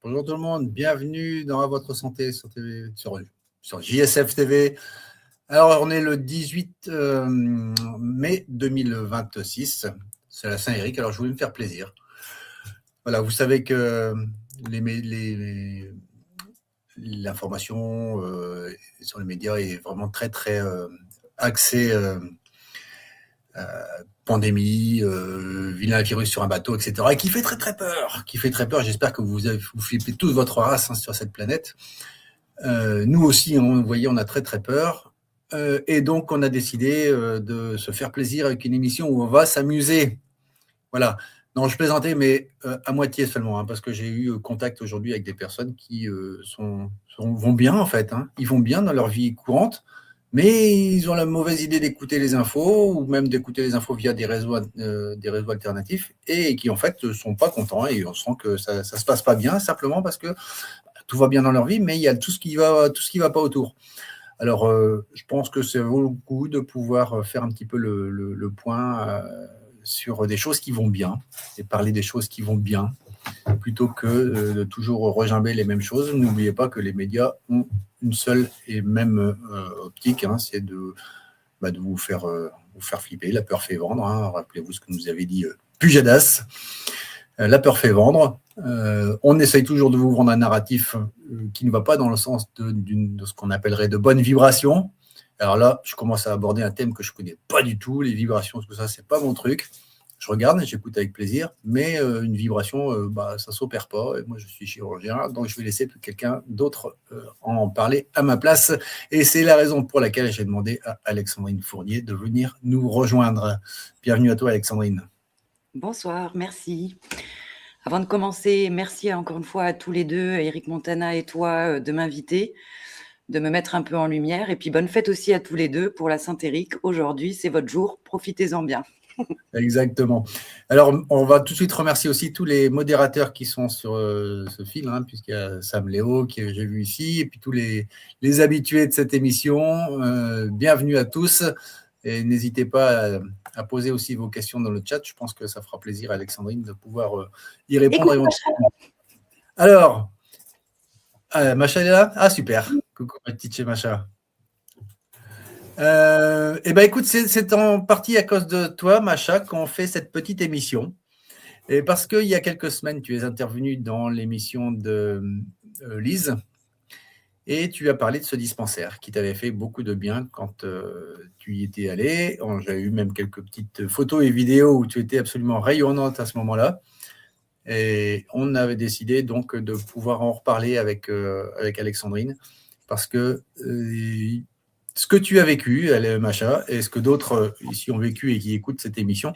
Bonjour tout le monde, bienvenue dans À votre santé sur JSF TV. Alors, on est le 18 mai 2026, c'est la Saint-Éric, alors je voulais me faire plaisir. Voilà, vous savez que l'information sur les médias est vraiment très axée pandémie, vilain virus sur un bateau, etc. Et qui fait très peur. J'espère que vous flippez toute votre race sur cette planète. Nous aussi, vous voyez, on a très peur. Et donc, on a décidé de se faire plaisir avec une émission où on va s'amuser. Voilà. Non, je plaisantais, mais à moitié seulement, parce que j'ai eu contact aujourd'hui avec des personnes qui vont bien, en fait. Ils vont bien dans leur vie courante, mais ils ont la mauvaise idée d'écouter les infos, ou même d'écouter les infos via des réseaux alternatifs, et qui, en fait, ne sont pas contents, et on sent que ça se passe pas bien, simplement parce que tout va bien dans leur vie, mais il y a tout ce qui va pas autour. Alors, je pense que ça vaut le coup de pouvoir faire un petit peu le point sur des choses qui vont bien, et parler des choses qui vont bien, plutôt que de toujours regimber les mêmes choses. N'oubliez pas que les médias ont une seule et même optique, c'est de vous faire flipper. La peur fait vendre. Rappelez-vous ce que nous avait dit Pujadas. La peur fait vendre. On essaye toujours de vous vendre un narratif qui ne va pas dans le sens de ce qu'on appellerait de bonnes vibrations. Alors là, je commence à aborder un thème que je ne connais pas du tout. Les vibrations, tout ça, c'est pas mon truc. Je regarde, j'écoute avec plaisir, mais une vibration, ça ne s'opère pas. Et moi, je suis chirurgien, donc je vais laisser quelqu'un d'autre en parler à ma place. Et c'est la raison pour laquelle j'ai demandé à Alexandrine Fournier de venir nous rejoindre. Bienvenue à toi, Alexandrine. Bonsoir, merci. Avant de commencer, merci encore une fois à tous les deux, Eric Montana et toi, de m'inviter, de me mettre un peu en lumière. Et puis bonne fête aussi à tous les deux pour la Saint-Éric. Aujourd'hui, c'est votre jour, profitez-en bien. Exactement. Alors, on va tout de suite remercier aussi tous les modérateurs qui sont sur ce fil, puisqu'il y a Sam Léo, que j'ai vu ici, et puis tous les habitués de cette émission. Bienvenue à tous. Et n'hésitez pas à poser aussi vos questions dans le chat. Je pense que ça fera plaisir à Alexandrine de pouvoir y répondre. Alors, Macha est là ? Ah, super. Coucou, ma petite chez Macha. Écoute, c'est en partie à cause de toi, Macha, qu'on fait cette petite émission. Et parce qu'il y a quelques semaines, tu es intervenue dans l'émission de Lise et tu as parlé de ce dispensaire qui t'avait fait beaucoup de bien quand tu y étais allée. J'ai eu même quelques petites photos et vidéos où tu étais absolument rayonnante à ce moment-là. Et on avait décidé donc de pouvoir en reparler avec Alexandrine parce que ce que tu as vécu, Macha, et ce que d'autres ici ont vécu et qui écoutent cette émission,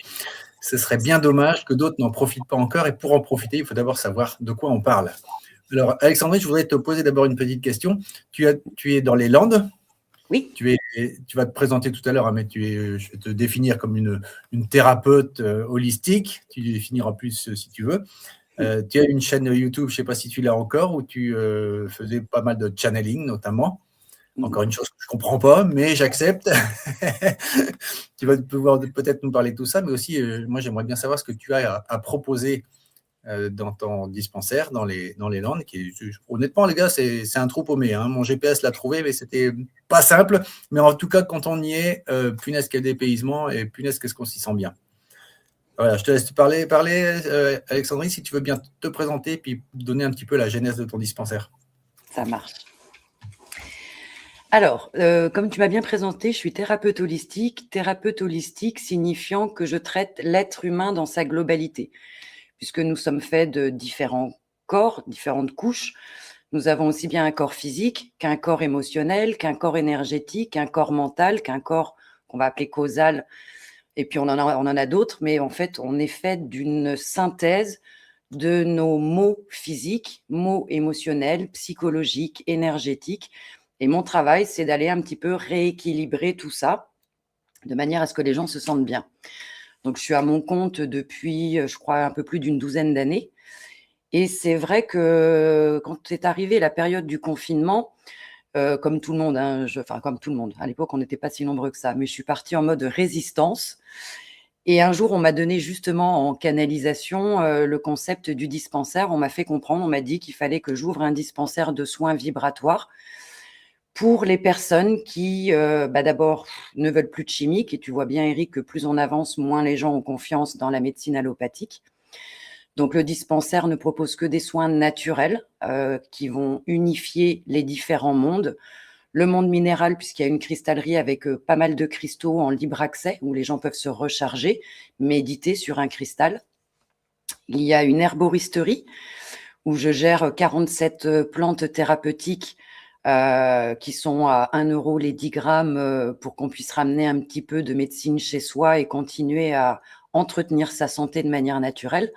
ce serait bien dommage que d'autres n'en profitent pas encore. Et pour en profiter, il faut d'abord savoir de quoi on parle. Alors, Alexandrine, je voudrais te poser d'abord une petite question. Tu es dans les Landes. Oui. Tu vas te présenter tout à l'heure, mais je vais te définir comme une thérapeute holistique. Tu définiras plus si tu veux. Tu as une chaîne YouTube, je ne sais pas si tu l'as encore, où tu faisais pas mal de channeling notamment. Encore une chose que je ne comprends pas, mais j'accepte. Tu vas pouvoir peut-être nous parler de tout ça, mais aussi, moi, j'aimerais bien savoir ce que tu as à proposer dans ton dispensaire, dans les Landes. Honnêtement, les gars, c'est un trou paumé. Mon GPS l'a trouvé, mais c'était pas simple. Mais en tout cas, quand on y est, punaise quel dépaysement et punaise qu'est-ce qu'on s'y sent bien. Voilà, je te laisse parler Alexandrine, si tu veux bien te présenter puis donner un petit peu la genèse de ton dispensaire. Ça marche. Alors, comme tu m'as bien présenté, je suis thérapeute holistique signifiant que je traite l'être humain dans sa globalité, puisque nous sommes faits de différents corps, différentes couches. Nous avons aussi bien un corps physique qu'un corps émotionnel, qu'un corps énergétique, qu'un corps mental, qu'un corps qu'on va appeler causal, et puis on en a d'autres, mais en fait, on est fait d'une synthèse de nos mots physiques, mots émotionnels, psychologiques, énergétiques. Et mon travail, c'est d'aller un petit peu rééquilibrer tout ça de manière à ce que les gens se sentent bien. Donc, je suis à mon compte depuis, je crois, un peu plus d'une douzaine d'années. Et c'est vrai que quand est arrivée la période du confinement, comme tout le monde, comme tout le monde, à l'époque, on n'était pas si nombreux que ça, mais je suis partie en mode résistance. Et un jour, on m'a donné justement en canalisation le concept du dispensaire. On m'a fait comprendre, on m'a dit qu'il fallait que j'ouvre un dispensaire de soins vibratoires pour les personnes qui, d'abord, ne veulent plus de chimique. Et tu vois bien, Eric, que plus on avance, moins les gens ont confiance dans la médecine allopathique. Donc, le dispensaire ne propose que des soins naturels qui vont unifier les différents mondes. Le monde minéral, puisqu'il y a une cristallerie avec pas mal de cristaux en libre accès, où les gens peuvent se recharger, méditer sur un cristal. Il y a une herboristerie, où je gère 47 plantes thérapeutiques qui sont à 1 euro les 10 grammes pour qu'on puisse ramener un petit peu de médecine chez soi et continuer à entretenir sa santé de manière naturelle.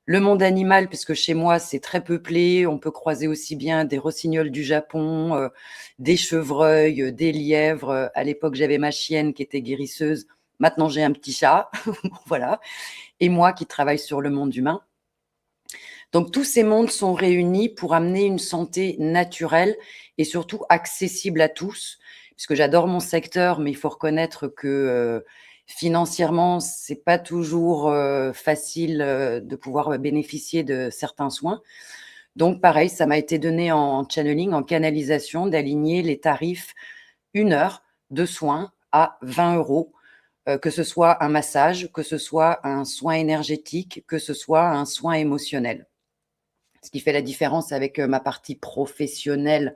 Le monde animal, puisque chez moi, c'est très peuplé, on peut croiser aussi bien des rossignols du Japon, des chevreuils, des lièvres. À l'époque, j'avais ma chienne qui était guérisseuse. Maintenant, j'ai un petit chat, voilà. Et moi qui travaille sur le monde humain. Donc, tous ces mondes sont réunis pour amener une santé naturelle et surtout accessible à tous, puisque j'adore mon secteur, mais il faut reconnaître que financièrement, c'est pas toujours facile de pouvoir bénéficier de certains soins. Donc, pareil, ça m'a été donné en channeling, en canalisation, d'aligner les tarifs 1 heure de soins à 20 euros, que ce soit un massage, que ce soit un soin énergétique, que ce soit un soin émotionnel. Ce qui fait la différence avec ma partie professionnelle,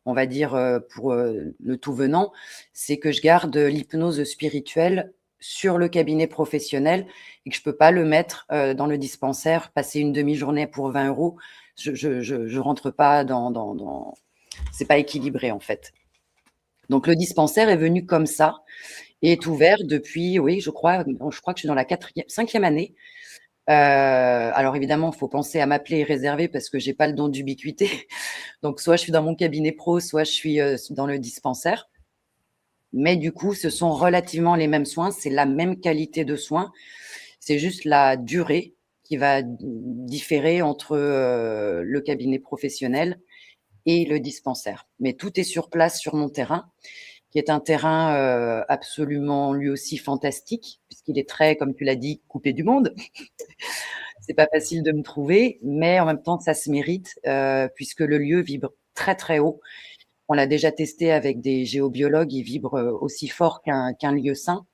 on va dire, pour le tout venant, c'est que je garde l'hypnose spirituelle sur le cabinet professionnel et que je peux pas le mettre dans le dispensaire, passer une demi-journée pour 20 euros. Je rentre pas dans... C'est pas équilibré, en fait. Donc, le dispensaire est venu comme ça et est ouvert depuis, oui, je crois que je suis dans la 5e année. Alors évidemment, il faut penser à m'appeler et réserver parce que j'ai pas le don d'ubiquité. Donc, soit je suis dans mon cabinet pro, soit je suis dans le dispensaire. Mais du coup, ce sont relativement les mêmes soins, c'est la même qualité de soins. C'est juste la durée qui va différer entre le cabinet professionnel et le dispensaire. Mais tout est sur place sur mon terrain, qui est un terrain absolument lui aussi fantastique, puisqu'il est très, comme tu l'as dit, coupé du monde. C'est pas facile de me trouver, mais en même temps, ça se mérite, puisque le lieu vibre très, très haut. On l'a déjà testé avec des géobiologues, il vibre aussi fort qu'un lieu sain.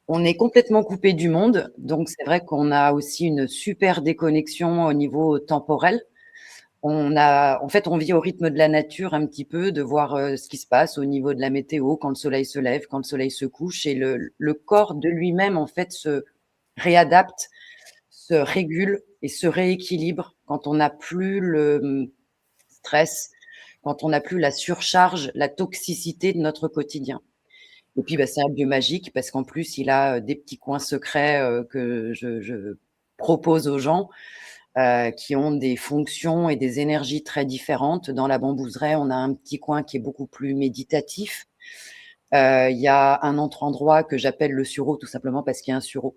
On est complètement coupé du monde, donc c'est vrai qu'on a aussi une super déconnexion au niveau temporel. En fait, on vit au rythme de la nature un petit peu, de voir ce qui se passe au niveau de la météo, quand le soleil se lève, quand le soleil se couche, et le corps de lui-même, en fait, se réadapte, se régule et se rééquilibre quand on n'a plus le stress, quand on n'a plus la surcharge, la toxicité de notre quotidien. Et puis, c'est un lieu magique parce qu'en plus, il a des petits coins secrets que je propose aux gens qui ont des fonctions et des énergies très différentes. Dans la bambouseraie, on a un petit coin qui est beaucoup plus méditatif. Il y a un autre endroit que j'appelle le sureau, tout simplement parce qu'il y a un sureau,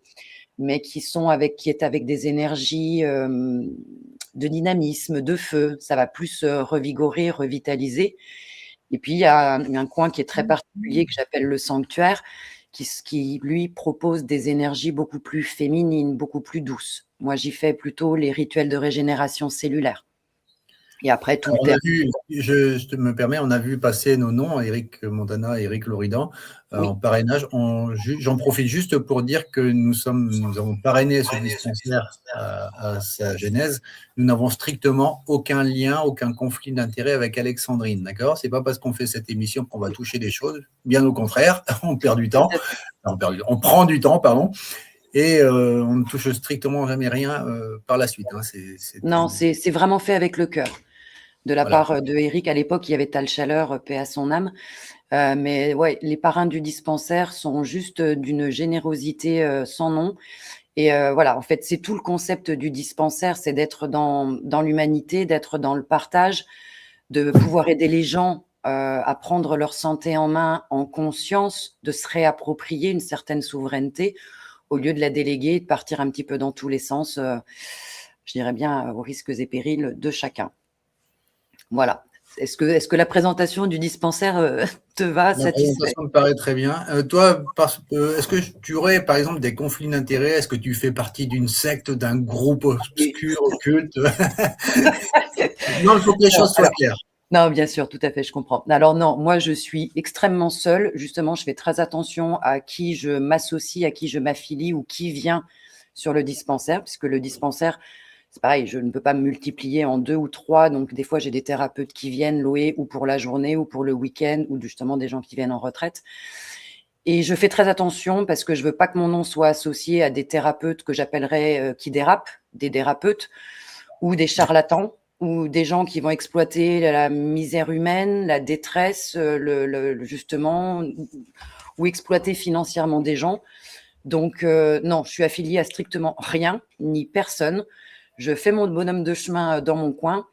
mais qui est avec des énergies de dynamisme, de feu. Ça va plus revigorer, revitaliser. Et puis, il y a un coin qui est très particulier que j'appelle le sanctuaire, qui lui propose des énergies beaucoup plus féminines, beaucoup plus douces. Moi, j'y fais plutôt les rituels de régénération cellulaire. Et après, tout le On a vu, je me permets, on a vu passer nos noms, Eric Montana et Eric Loridan, Oui. en parrainage. J'en profite juste pour dire que nous avons parrainé ce dispensaire à sa genèse. Nous n'avons strictement aucun lien, aucun conflit d'intérêt avec Alexandrine, d'accord? C'est pas parce qu'on fait cette émission qu'on va toucher des choses. Bien au contraire, on perd du temps. On prend du temps, pardon. Et on ne touche strictement jamais rien par la suite. Hein. Non, c'est vraiment fait avec le cœur. De la Voilà. part de Eric, à l'époque, il y avait Tal Chaleur, paix à son âme. Mais ouais, les parrains du dispensaire sont juste d'une générosité sans nom. Et voilà, en fait, c'est tout le concept du dispensaire, c'est d'être dans l'humanité, d'être dans le partage, de pouvoir aider les gens à prendre leur santé en main en conscience, de se réapproprier une certaine souveraineté au lieu de la déléguer et de partir un petit peu dans tous les sens, je dirais bien aux risques et périls de chacun. Voilà. Est-ce que la présentation du dispensaire te va, La satisfait? présentation me paraît très bien. Toi, est-ce que tu aurais, par exemple, des conflits d'intérêts? Est-ce que tu fais partie d'une secte, d'un groupe Oui. obscur, occulte? Non, il faut que les Non, choses soient alors claires. non, bien sûr, tout à fait, je comprends. Alors non, moi je suis extrêmement seule. Justement, je fais très attention à qui je m'associe, à qui je m'affilie ou qui vient sur le dispensaire, puisque le dispensaire, c'est pareil, je ne peux pas me multiplier en 2 ou 3. Donc des fois, j'ai des thérapeutes qui viennent louer ou pour la journée ou pour le week-end ou justement des gens qui viennent en retraite. Et je fais très attention parce que je veux pas que mon nom soit associé à des thérapeutes que j'appellerais qui dérapent, des dérapeutes ou des charlatans ou des gens qui vont exploiter la misère humaine, la détresse, justement, ou exploiter financièrement des gens. Donc non, je suis affiliée à strictement rien ni personne. Je fais mon bonhomme de chemin dans mon coin.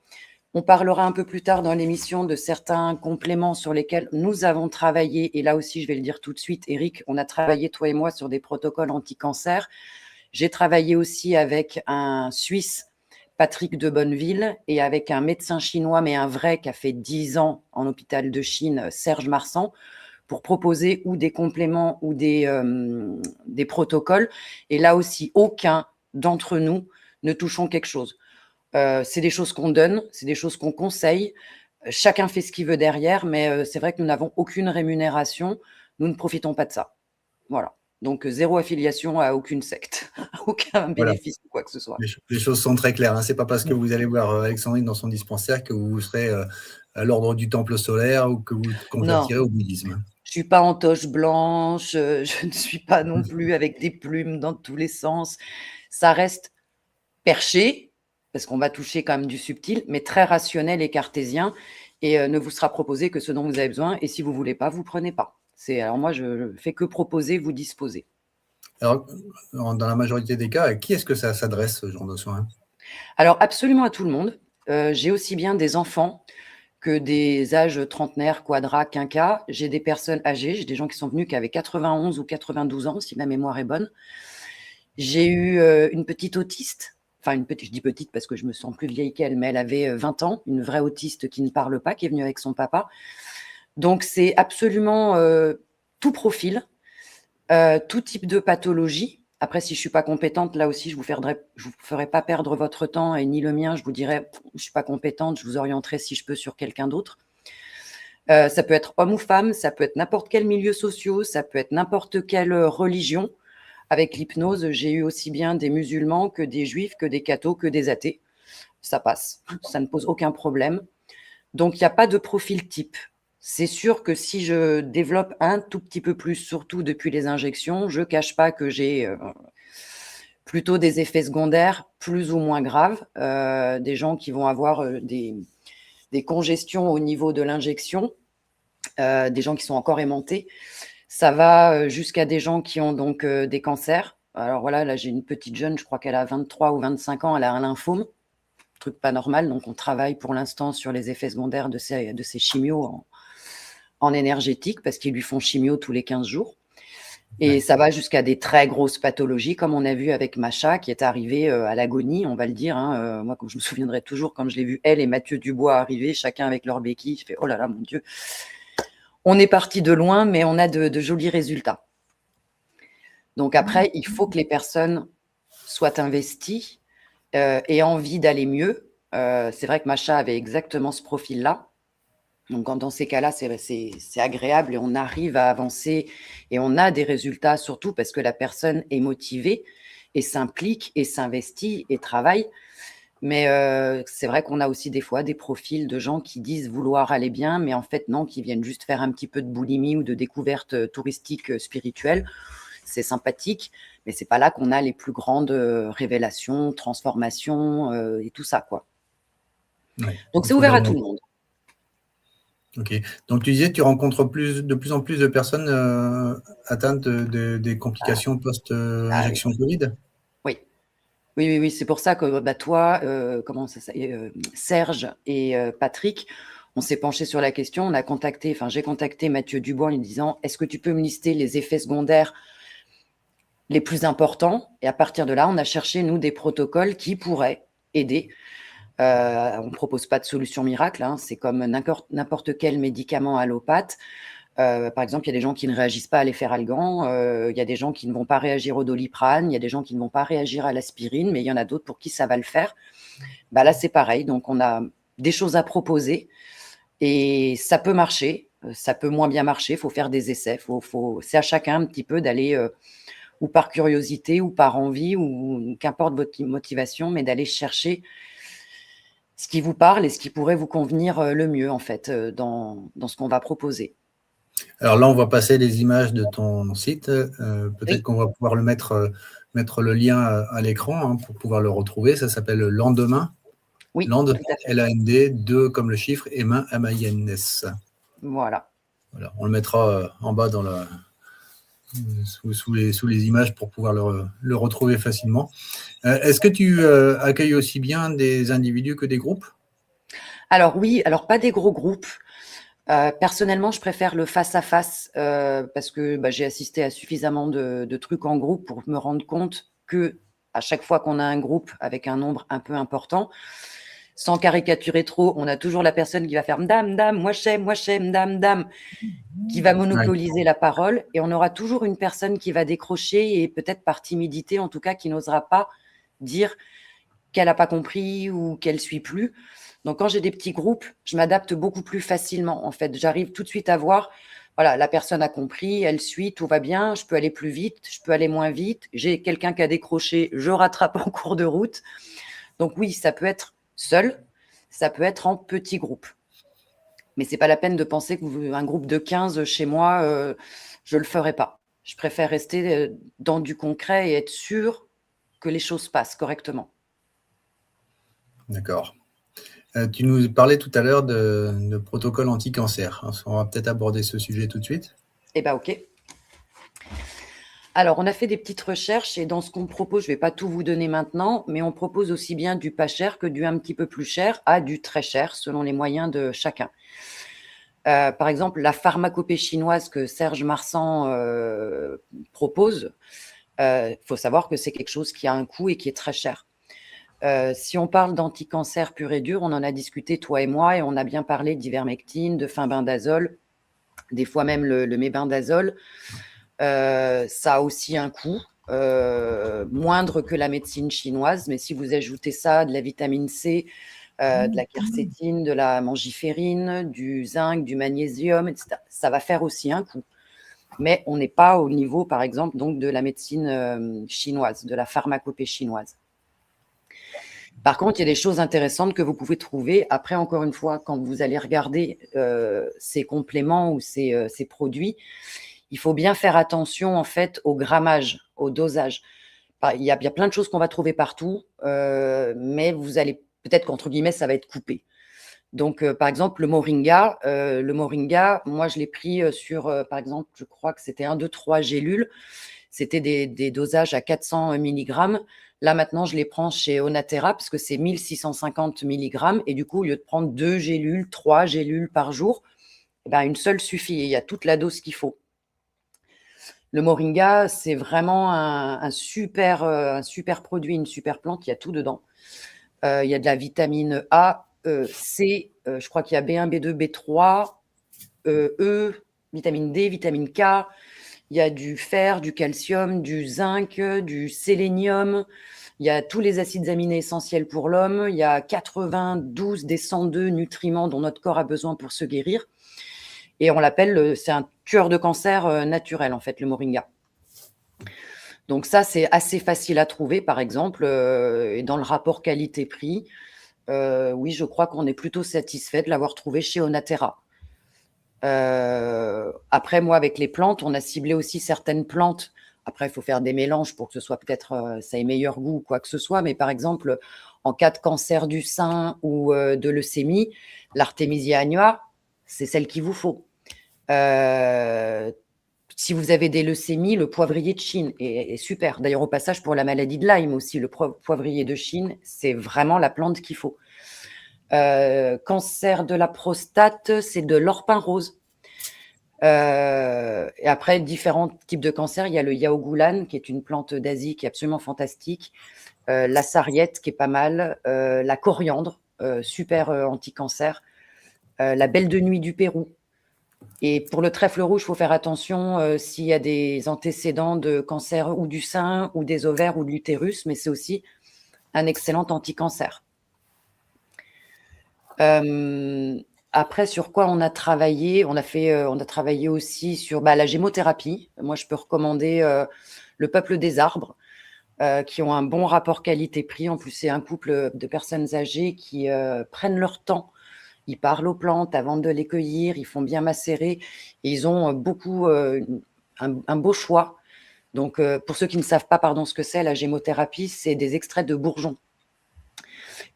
On parlera un peu plus tard dans l'émission de certains compléments sur lesquels nous avons travaillé. Et là aussi, je vais le dire tout de suite, Eric, on a travaillé, toi et moi, sur des protocoles anti-cancer. J'ai travaillé aussi avec un Suisse, Patrick de Bonneville, et avec un médecin chinois, mais un vrai, qui a fait 10 ans en hôpital de Chine, Serge Marsan, pour proposer ou des compléments ou des protocoles. Et là aussi, aucun d'entre nous ne touchons quelque chose. C'est des choses qu'on donne, c'est des choses qu'on conseille. Chacun fait ce qu'il veut derrière, mais c'est vrai que nous n'avons aucune rémunération. Nous ne profitons pas de ça. Voilà. Donc, zéro affiliation à aucune secte, aucun Voilà. bénéfice ou quoi que ce soit. Les choses sont très claires. Hein. C'est pas parce que vous allez voir Alexandrine dans son dispensaire que vous serez à l'ordre du temple solaire ou que vous vous Non, convertirez au bouddhisme. je suis pas en toche blanche, je ne suis pas non plus avec des plumes dans tous les sens. Ça reste perché, parce qu'on va toucher quand même du subtil, mais très rationnel et cartésien, et ne vous sera proposé que ce dont vous avez besoin, et si vous voulez pas, vous prenez pas. Alors moi, je fais que proposer, vous disposer. Alors, dans la majorité des cas, à qui est-ce que ça s'adresse, ce genre de soins? Alors absolument à tout le monde. J'ai aussi bien des enfants que des âges trentenaires, quadra, quinquas. J'ai des personnes âgées, j'ai des gens qui sont venus qui avaient 91 ou 92 ans, si ma mémoire est bonne. J'ai eu une petite autiste, enfin une petite, je dis petite parce que je me sens plus vieille qu'elle, mais elle avait 20 ans, une vraie autiste qui ne parle pas, qui est venue avec son papa. Donc c'est absolument tout profil, tout type de pathologie. Après, si je suis pas compétente, là aussi, je vous ferai pas perdre votre temps et ni le mien. Je vous dirai, je suis pas compétente, je vous orienterai si je peux sur quelqu'un d'autre. Ça peut être homme ou femme, ça peut être n'importe quel milieu social, ça peut être n'importe quelle religion. Avec l'hypnose, j'ai eu aussi bien des musulmans que des juifs, que des cathos, que des athées. Ça passe, ça ne pose aucun problème. Donc, il n'y a pas de profil type. C'est sûr que si je développe un tout petit peu plus, surtout depuis les injections, je ne cache pas que j'ai plutôt des effets secondaires plus ou moins graves, des gens qui vont avoir des congestions au niveau de l'injection, des gens qui sont encore aimantés. Ça va jusqu'à des gens qui ont donc des cancers. Alors voilà, là j'ai une petite jeune, je crois qu'elle a 23 ou 25 ans, elle a un lymphome, truc pas normal. Donc on travaille pour l'instant sur les effets secondaires de ces chimios en énergétique parce qu'ils lui font chimio tous les 15 jours. Et ça va jusqu'à des très grosses pathologies, comme on a vu avec Macha, qui est arrivée à l'agonie, on va le dire. Hein. Moi, comme je me souviendrai toujours, quand je l'ai vu, elle et Mathieu Dubois arriver, chacun avec leur béquille, je fais « Oh là là, mon Dieu !» On est parti de loin, mais on a de jolis résultats. Donc après, il faut que les personnes soient investies, aient envie d'aller mieux. C'est vrai que Macha avait exactement ce profil-là. Donc dans ces cas-là, c'est agréable et on arrive à avancer et on a des résultats, surtout parce que la personne est motivée et s'implique et s'investit et travaille. Mais c'est vrai qu'on a aussi des fois des profils de gens qui disent vouloir aller bien, mais en fait non, qui viennent juste faire un petit peu de boulimie ou de découverte touristique spirituelle. C'est sympathique, mais c'est pas là qu'on a les plus grandes révélations, transformations et tout ça, quoi. Ouais. Donc c'est ouvert à tout le monde. Ok. Donc tu disais que tu rencontres de plus en plus de personnes atteintes des complications post-injection Covid? Oui. Oui, c'est pour ça que toi, Serge et Patrick, on s'est penché sur la question. J'ai contacté Mathieu Dubois en lui disant: est-ce que tu peux me lister les effets secondaires les plus importants? Et à partir de là, on a cherché, nous, des protocoles qui pourraient aider. On ne propose pas de solution miracle, hein, c'est comme n'importe quel médicament allopathe. Par exemple, il y a des gens qui ne réagissent pas à l'efferalgan, il y a des gens qui ne vont pas réagir au Doliprane, il y a des gens qui ne vont pas réagir à l'aspirine, mais il y en a d'autres pour qui ça va le faire. Là, c'est pareil. Donc, on a des choses à proposer et ça peut marcher, ça peut moins bien marcher. Il faut faire des essais. C'est à chacun un petit peu d'aller, ou par curiosité, ou par envie, ou qu'importe votre motivation, mais d'aller chercher ce qui vous parle et ce qui pourrait vous convenir le mieux, en fait, dans ce qu'on va proposer. Alors là, on va passer les images de ton site. Peut-être Oui. qu'on va pouvoir mettre le lien à l'écran, hein, pour pouvoir le retrouver. Ça s'appelle Lendemain. Oui, Land, tout à fait. L-A-N-D, 2 comme le chiffre, et main, M-A-I-N-S. Voilà. On le mettra en bas sous les images pour pouvoir le retrouver facilement. Est-ce que tu accueilles aussi bien des individus que des groupes? Alors oui, alors pas des gros groupes. Personnellement, je préfère le face-à-face parce que j'ai assisté à suffisamment de trucs en groupe pour me rendre compte que à chaque fois qu'on a un groupe avec un nombre un peu important, sans caricaturer trop, on a toujours la personne qui va faire dame, dame, moi j'aime, dame, dame, qui va monopoliser la parole, et on aura toujours une personne qui va décrocher et peut-être par timidité, en tout cas, qui n'osera pas dire qu'elle n'a pas compris ou qu'elle suit plus. Donc, quand j'ai des petits groupes, je m'adapte beaucoup plus facilement. En fait, j'arrive tout de suite à voir, voilà, la personne a compris, elle suit, tout va bien, je peux aller plus vite, je peux aller moins vite. J'ai quelqu'un qui a décroché, je rattrape en cours de route. Donc oui, ça peut être seul, ça peut être en petit groupe. Mais c'est pas la peine de penser qu'un groupe de 15 chez moi, je le ferai pas. Je préfère rester dans du concret et être sûr que les choses passent correctement. D'accord. Tu nous parlais tout à l'heure de protocole anti-cancer. On va peut-être aborder ce sujet tout de suite. Eh bien, OK. Alors, on a fait des petites recherches et dans ce qu'on propose, je ne vais pas tout vous donner maintenant, mais on propose aussi bien du pas cher que du un petit peu plus cher à du très cher, selon les moyens de chacun. Par exemple, la pharmacopée chinoise que Serge Marsan propose, faut savoir que c'est quelque chose qui a un coût et qui est très cher. Si on parle d'anti-cancer pur et dur, on en a discuté, toi et moi, et on a bien parlé d'ivermectine, de fenbendazole, des fois même le mébendazole. Ça a aussi un coût, moindre que la médecine chinoise, mais si vous ajoutez ça, de la vitamine C, de la quercétine, de la mangiférine, du zinc, du magnésium, etc., ça va faire aussi un coût. Mais on n'est pas au niveau, par exemple, donc, de la médecine chinoise, de la pharmacopée chinoise. Par contre, il y a des choses intéressantes que vous pouvez trouver. Après, encore une fois, quand vous allez regarder ces compléments ou ces produits, il faut bien faire attention en fait au grammage, au dosage. Il y a plein de choses qu'on va trouver partout, mais vous allez peut-être qu'entre guillemets, ça va être coupé. Donc, par exemple, le moringa, moi, je l'ai pris sur, par exemple, je crois que c'était 1, 2, 3 gélules. C'était des dosages à 400 mg. Là, maintenant, je les prends chez Onatera parce que c'est 1650 mg. Et du coup, au lieu de prendre 2 gélules, 3 gélules par jour, une seule suffit et il y a toute la dose qu'il faut. Le moringa, c'est vraiment un super produit, une super plante. Il y a tout dedans. Il y a de la vitamine A, C, je crois qu'il y a B1, B2, B3, E, vitamine D, vitamine K. Il y a du fer, du calcium, du zinc, du sélénium. Il y a tous les acides aminés essentiels pour l'homme. Il y a 92 des 102 nutriments dont notre corps a besoin pour se guérir. Et on l'appelle, c'est un tueur de cancer naturel, en fait, le moringa. Donc ça, c'est assez facile à trouver, par exemple, et dans le rapport qualité-prix, oui, je crois qu'on est plutôt satisfait de l'avoir trouvé chez Onatera. Après, moi, avec les plantes, on a ciblé aussi certaines plantes. Après, il faut faire des mélanges pour que ce soit peut-être ça ait meilleur goût ou quoi que ce soit. Mais par exemple, en cas de cancer du sein ou de leucémie, l'Artémisia annua, c'est celle qu'il vous faut. Si vous avez des leucémies, le poivrier de Chine est super. D'ailleurs, au passage, pour la maladie de Lyme aussi, le poivrier de Chine, c'est vraiment la plante qu'il faut. Cancer de la prostate, c'est de l'orpin rose. Et après, différents types de cancers. Il y a le yaogulan, qui est une plante d'Asie qui est absolument fantastique. La sarriette, qui est pas mal. La coriandre, super anti-cancer. La belle de nuit du Pérou. Et pour le trèfle rouge, il faut faire attention s'il y a des antécédents de cancer ou du sein, ou des ovaires, ou de l'utérus, mais c'est aussi un excellent anti-cancer. Après, sur quoi on a travaillé? On a travaillé aussi sur la gémothérapie. Moi, je peux recommander le Peuple des arbres, qui ont un bon rapport qualité-prix. En plus, c'est un couple de personnes âgées qui prennent leur temps. Ils parlent aux plantes avant de les cueillir, ils font bien macérer, et ils ont un beau choix. Donc, pour ceux qui ne savent pas, ce que c'est, la gémothérapie, c'est des extraits de bourgeons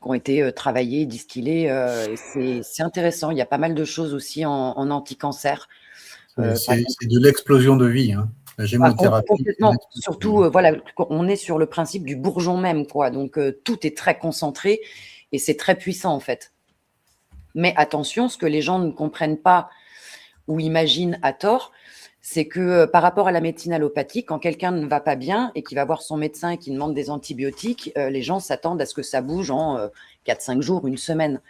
qui ont été travaillés, distillés. C'est intéressant. Il y a pas mal de choses aussi en anti-cancer. C'est de l'explosion de vie, hein. La gémothérapie. Complètement. Surtout, voilà, on est sur le principe du bourgeon même, quoi. Donc, tout est très concentré et c'est très puissant, en fait. Mais attention, ce que les gens ne comprennent pas ou imaginent à tort, c'est que par rapport à la médecine allopathique, quand quelqu'un ne va pas bien et qu'il va voir son médecin et qu'il demande des antibiotiques, les gens s'attendent à ce que ça bouge en 4-5 jours, une semaine.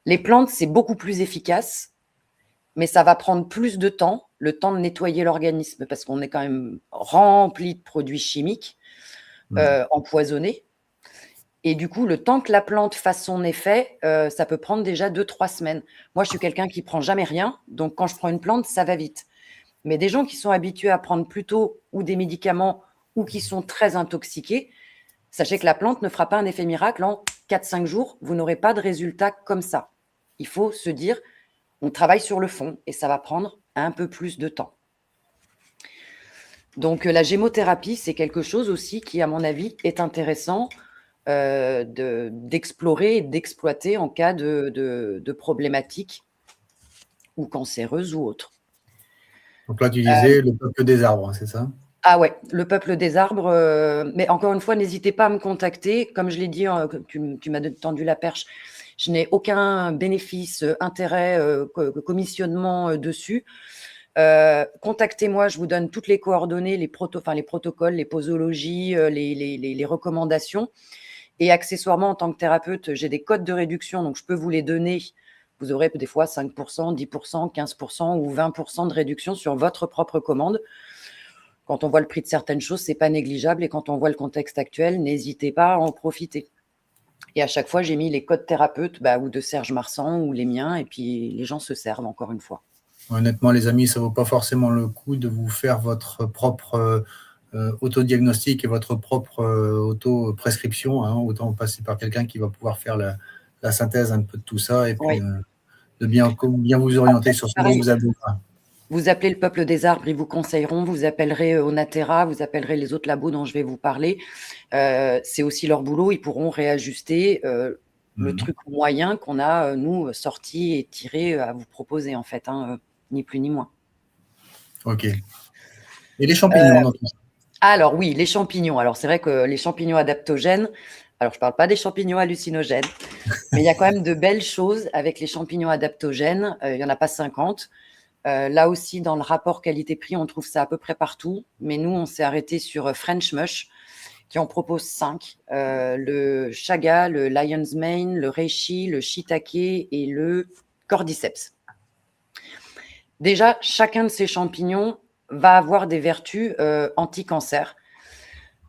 Les plantes, c'est beaucoup plus efficace, mais ça va prendre plus de temps, le temps de nettoyer l'organisme, parce qu'on est quand même rempli de produits chimiques empoisonnés. Et du coup, le temps que la plante fasse son effet, ça peut prendre déjà 2-3 semaines. Moi, je suis quelqu'un qui ne prend jamais rien, donc quand je prends une plante, ça va vite. Mais des gens qui sont habitués à prendre plutôt ou des médicaments ou qui sont très intoxiqués, sachez que la plante ne fera pas un effet miracle en 4-5 jours. Vous n'aurez pas de résultat comme ça. Il faut se dire, on travaille sur le fond et ça va prendre un peu plus de temps. Donc, la gémothérapie, c'est quelque chose aussi qui, à mon avis, est intéressant d'explorer et d'exploiter en cas de problématiques ou cancéreuses ou autres. Donc là, tu disais le Peuple des arbres, c'est ça? Ah ouais, le Peuple des arbres. Mais encore une fois, n'hésitez pas à me contacter. Comme je l'ai dit, tu m'as tendu la perche. Je n'ai aucun bénéfice, intérêt, commissionnement dessus. Contactez-moi, je vous donne toutes les coordonnées, les protocoles, les posologies, les recommandations. Et accessoirement, en tant que thérapeute, j'ai des codes de réduction, donc je peux vous les donner. Vous aurez des fois 5%, 10%, 15% ou 20% de réduction sur votre propre commande. Quand on voit le prix de certaines choses, ce n'est pas négligeable. Et quand on voit le contexte actuel, n'hésitez pas à en profiter. Et à chaque fois, j'ai mis les codes thérapeutes ou de Serge Marsan ou les miens. Et puis, les gens se servent, encore une fois. Honnêtement, les amis, ça ne vaut pas forcément le coup de vous faire votre propre autodiagnostic et votre propre auto-prescription. Hein. Autant passer par quelqu'un qui va pouvoir faire la synthèse un peu de tout ça et puis de bien vous orienter sur ce dont vous avez besoin. Vous appelez le Peuple des arbres, ils vous conseilleront. Vous appellerez Onatera, vous appellerez les autres labos dont je vais vous parler. C'est aussi leur boulot. Ils pourront réajuster le truc moyen qu'on a, nous, sorti et tiré à vous proposer, en fait, hein, ni plus ni moins. Ok. Et les champignons dans tout ça? Alors oui, les champignons. Alors c'est vrai que les champignons adaptogènes, alors je ne parle pas des champignons hallucinogènes, mais il y a quand même de belles choses avec les champignons adaptogènes. Il n'y en a pas 50. Là aussi, dans le rapport qualité-prix, on trouve ça à peu près partout. Mais nous, on s'est arrêté sur French Mush, qui en propose 5. Le chaga, le lion's mane, le reishi, le shiitake et le cordyceps. Déjà, chacun de ces champignons va avoir des vertus anti-cancer.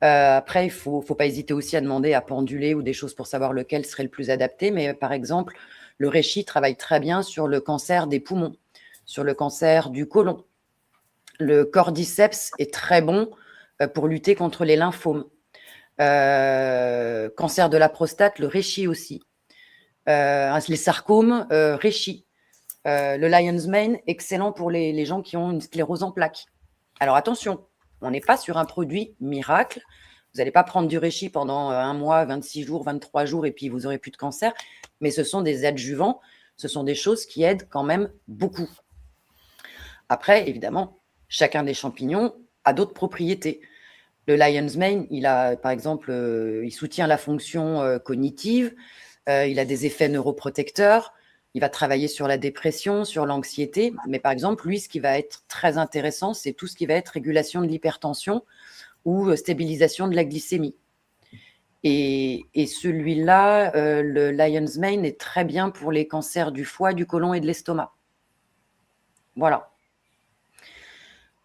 Après, il ne faut pas hésiter aussi à demander à penduler ou des choses pour savoir lequel serait le plus adapté. Mais par exemple, le reishi travaille très bien sur le cancer des poumons, sur le cancer du côlon. Le cordyceps est très bon pour lutter contre les lymphomes. Cancer de la prostate, le reishi aussi. Les sarcomes, reishi. Le lion's mane, excellent pour les gens qui ont une sclérose en plaques. Alors attention, on n'est pas sur un produit miracle. Vous n'allez pas prendre du reishi pendant 1 mois, 26 jours, 23 jours et puis vous n'aurez plus de cancer. Mais ce sont des adjuvants, ce sont des choses qui aident quand même beaucoup. Après, évidemment, chacun des champignons a d'autres propriétés. Le lion's mane, il a, par exemple, il soutient la fonction cognitive, il a des effets neuroprotecteurs, il va travailler sur la dépression, sur l'anxiété. Mais par exemple, lui, ce qui va être très intéressant, c'est tout ce qui va être régulation de l'hypertension ou stabilisation de la glycémie. Et celui-là, le Lion's Mane, est très bien pour les cancers du foie, du côlon et de l'estomac. Voilà.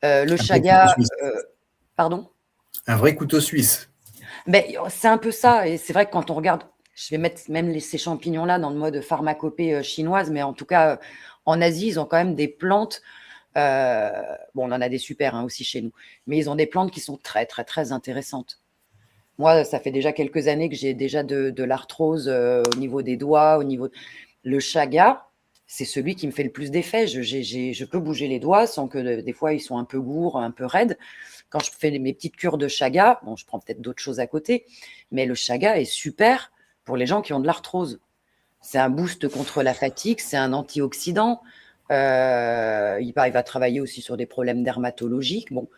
Le Un vrai couteau chaga, suisse. pardon? Un vrai couteau suisse. Mais c'est un peu ça. Et c'est vrai que quand on regarde, je vais mettre même ces champignons-là dans le mode pharmacopée chinoise, mais en tout cas, en Asie, ils ont quand même des plantes. Bon, on en a des super aussi chez nous, mais ils ont des plantes qui sont très, très, très intéressantes. Moi, ça fait déjà quelques années que j'ai déjà de l'arthrose au niveau des doigts, au niveau. Le chaga, c'est celui qui me fait le plus d'effet. Je peux bouger les doigts sans que des fois ils sont un peu gourds, un peu raides. Quand je fais mes petites cures de chaga, bon, je prends peut-être d'autres choses à côté, mais le chaga est super pour les gens qui ont de l'arthrose. C'est un boost contre la fatigue, c'est un antioxydant. Il va travailler aussi sur des problèmes dermatologiques. Bon,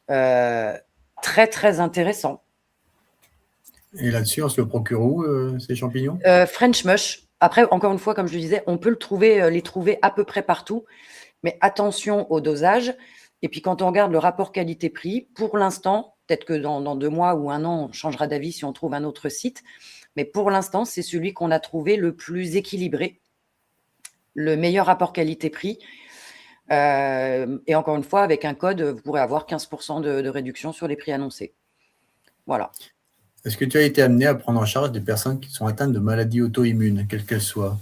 très très intéressant. Et là-dessus, on se le procure où, ces champignons? French mush. Après, encore une fois, comme je le disais, on peut les trouver à peu près partout, mais attention au dosage. Et puis, quand on regarde le rapport qualité-prix, pour l'instant, peut-être que dans 2 mois ou 1 an, on changera d'avis si on trouve un autre site, mais pour l'instant, c'est celui qu'on a trouvé le plus équilibré, le meilleur rapport qualité-prix. Et encore une fois, avec un code, vous pourrez avoir 15% de réduction sur les prix annoncés. Voilà. Est-ce que tu as été amené à prendre en charge des personnes qui sont atteintes de maladies auto-immunes, quelles qu'elles soient?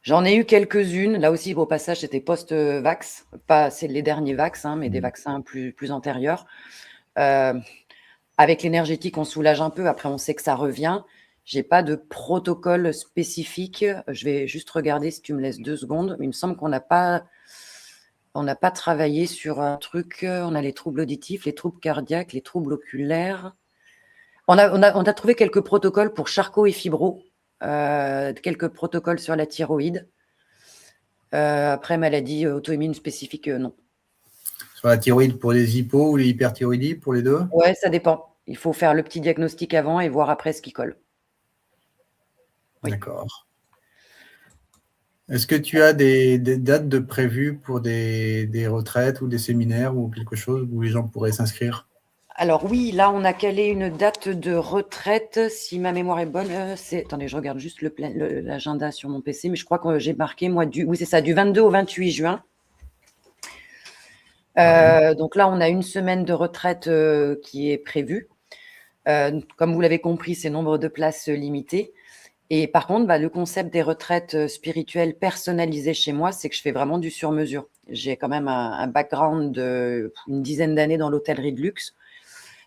J'en ai eu quelques-unes. Là aussi, au passage, c'était post-vax. Pas c'est les derniers vax, mais des vaccins plus antérieurs. Avec l'énergétique, on soulage un peu. Après, on sait que ça revient. J'ai pas de protocole spécifique. Je vais juste regarder si tu me laisses 2 secondes. Il me semble qu'on n'a pas travaillé sur un truc. On a les troubles auditifs, les troubles cardiaques, les troubles oculaires. On a trouvé quelques protocoles pour Charcot et Fibro, quelques protocoles sur la thyroïde. Après, maladie auto-immune spécifique, non. Sur la thyroïde pour les hypos ou les hyperthyroïdies, pour les deux? Ouais, ça dépend. Il faut faire le petit diagnostic avant et voir après ce qui colle. Oui. D'accord. Est-ce que tu as des dates de prévues pour des retraites ou des séminaires ou quelque chose où les gens pourraient s'inscrire? Alors oui, là, on a calé une date de retraite, si ma mémoire est bonne. Attendez, je regarde juste l'agenda sur mon PC, mais je crois que j'ai marqué, oui, c'est ça, du 22 au 28 juin. Donc là, on a une semaine de retraite qui est prévue. Comme vous l'avez compris, c'est nombre de places limité. Et par contre, le concept des retraites spirituelles personnalisées chez moi, c'est que je fais vraiment du sur-mesure. J'ai quand même un background de une dizaine d'années dans l'hôtellerie de luxe,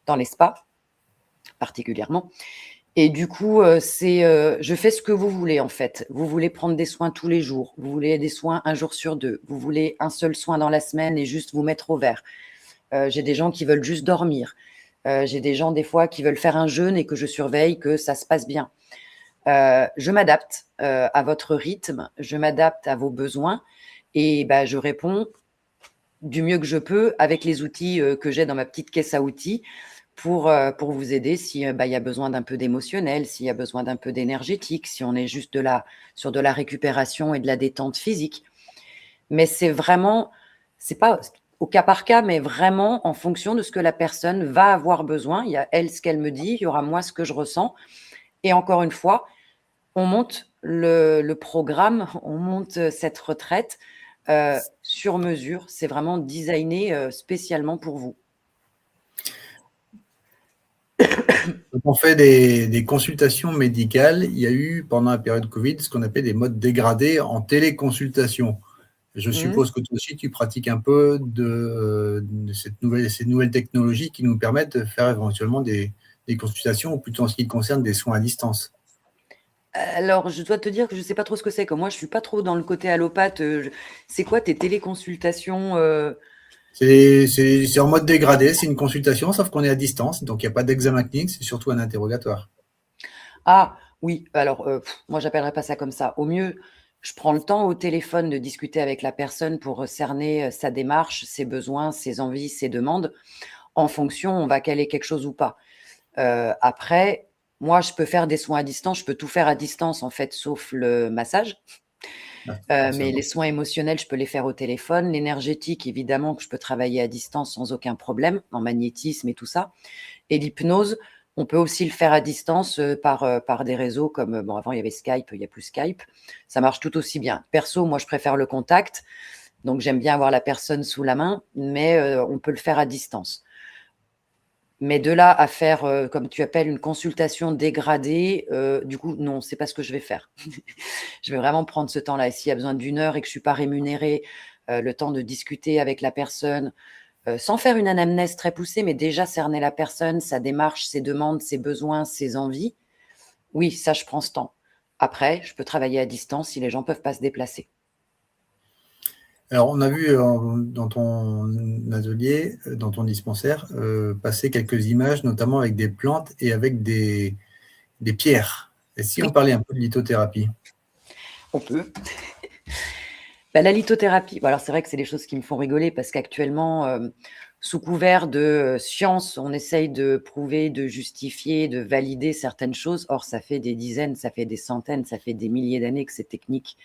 dans les spas particulièrement. Et du coup, je fais ce que vous voulez en fait. Vous voulez prendre des soins tous les jours, vous voulez des soins 1 jour sur 2, vous voulez un seul soin dans la semaine et juste vous mettre au vert. J'ai des gens qui veulent juste dormir. J'ai des gens des fois qui veulent faire un jeûne et que je surveille que ça se passe bien. Je m'adapte à votre rythme, je m'adapte à vos besoins et je réponds du mieux que je peux avec les outils que j'ai dans ma petite caisse à outils pour vous aider si il y a besoin d'un peu d'émotionnel, s'il y a besoin d'un peu d'énergétique, si on est juste sur de la récupération et de la détente physique. Mais c'est pas au cas par cas, mais vraiment en fonction de ce que la personne va avoir besoin. Il y a elle ce qu'elle me dit, il y aura moi ce que je ressens. Et encore une fois, on monte le programme, on monte cette retraite sur mesure. C'est vraiment designé spécialement pour vous. Quand on fait des consultations médicales, il y a eu, pendant la période Covid, ce qu'on appelle des modes dégradés en téléconsultation. Je suppose que toi aussi, tu pratiques un peu de ces nouvelles technologies qui nous permettent de faire éventuellement des consultations, ou plutôt en ce qui concerne des soins à distance. Alors, je dois te dire que je ne sais pas trop ce que c'est. Comme moi, je ne suis pas trop dans le côté allopathe. C'est quoi tes téléconsultations C'est en mode dégradé, c'est une consultation, sauf qu'on est à distance, donc il n'y a pas d'examen clinique, c'est surtout un interrogatoire. Ah oui, alors moi, j'appellerais pas ça comme ça. Au mieux, je prends le temps au téléphone de discuter avec la personne pour cerner sa démarche, ses besoins, ses envies, ses demandes. En fonction, on va caler quelque chose ou pas. Après, moi, je peux faire des soins à distance, je peux tout faire à distance en fait, sauf le massage. Mais les soins émotionnels, je peux les faire au téléphone. L'énergétique, évidemment, que je peux travailler à distance sans aucun problème, en magnétisme et tout ça. Et l'hypnose, On peut aussi le faire à distance par des réseaux comme, bon, avant il y avait Skype, il n'y a plus Skype. Ça marche tout aussi bien. Perso, moi je préfère le contact, donc j'aime bien avoir la personne sous la main, mais on peut le faire à distance. Mais de là à faire, comme tu appelles, une consultation dégradée, du coup, non, c'est pas ce que je vais faire. Je vais vraiment prendre ce temps-là et s'il y a besoin d'1 heure et que je suis pas rémunérée, le temps de discuter avec la personne, sans faire une anamnèse très poussée, mais déjà cerner la personne, sa démarche, ses demandes, ses besoins, ses envies. Oui, ça, je prends ce temps. Après, je peux travailler à distance si les gens peuvent pas se déplacer. Alors, on a vu dans ton atelier, dans ton dispensaire, passer quelques images, notamment avec des plantes et avec des pierres. Et si on Oui, parlait un peu de lithothérapie? on peut. Bah, la lithothérapie, bon alors c'est vrai que c'est des choses qui me font rigoler parce qu'actuellement, sous couvert de, science, on essaye de prouver, de justifier, de valider certaines choses. Or, ça fait des dizaines, ça fait des centaines, ça fait des milliers d'années que ces techniques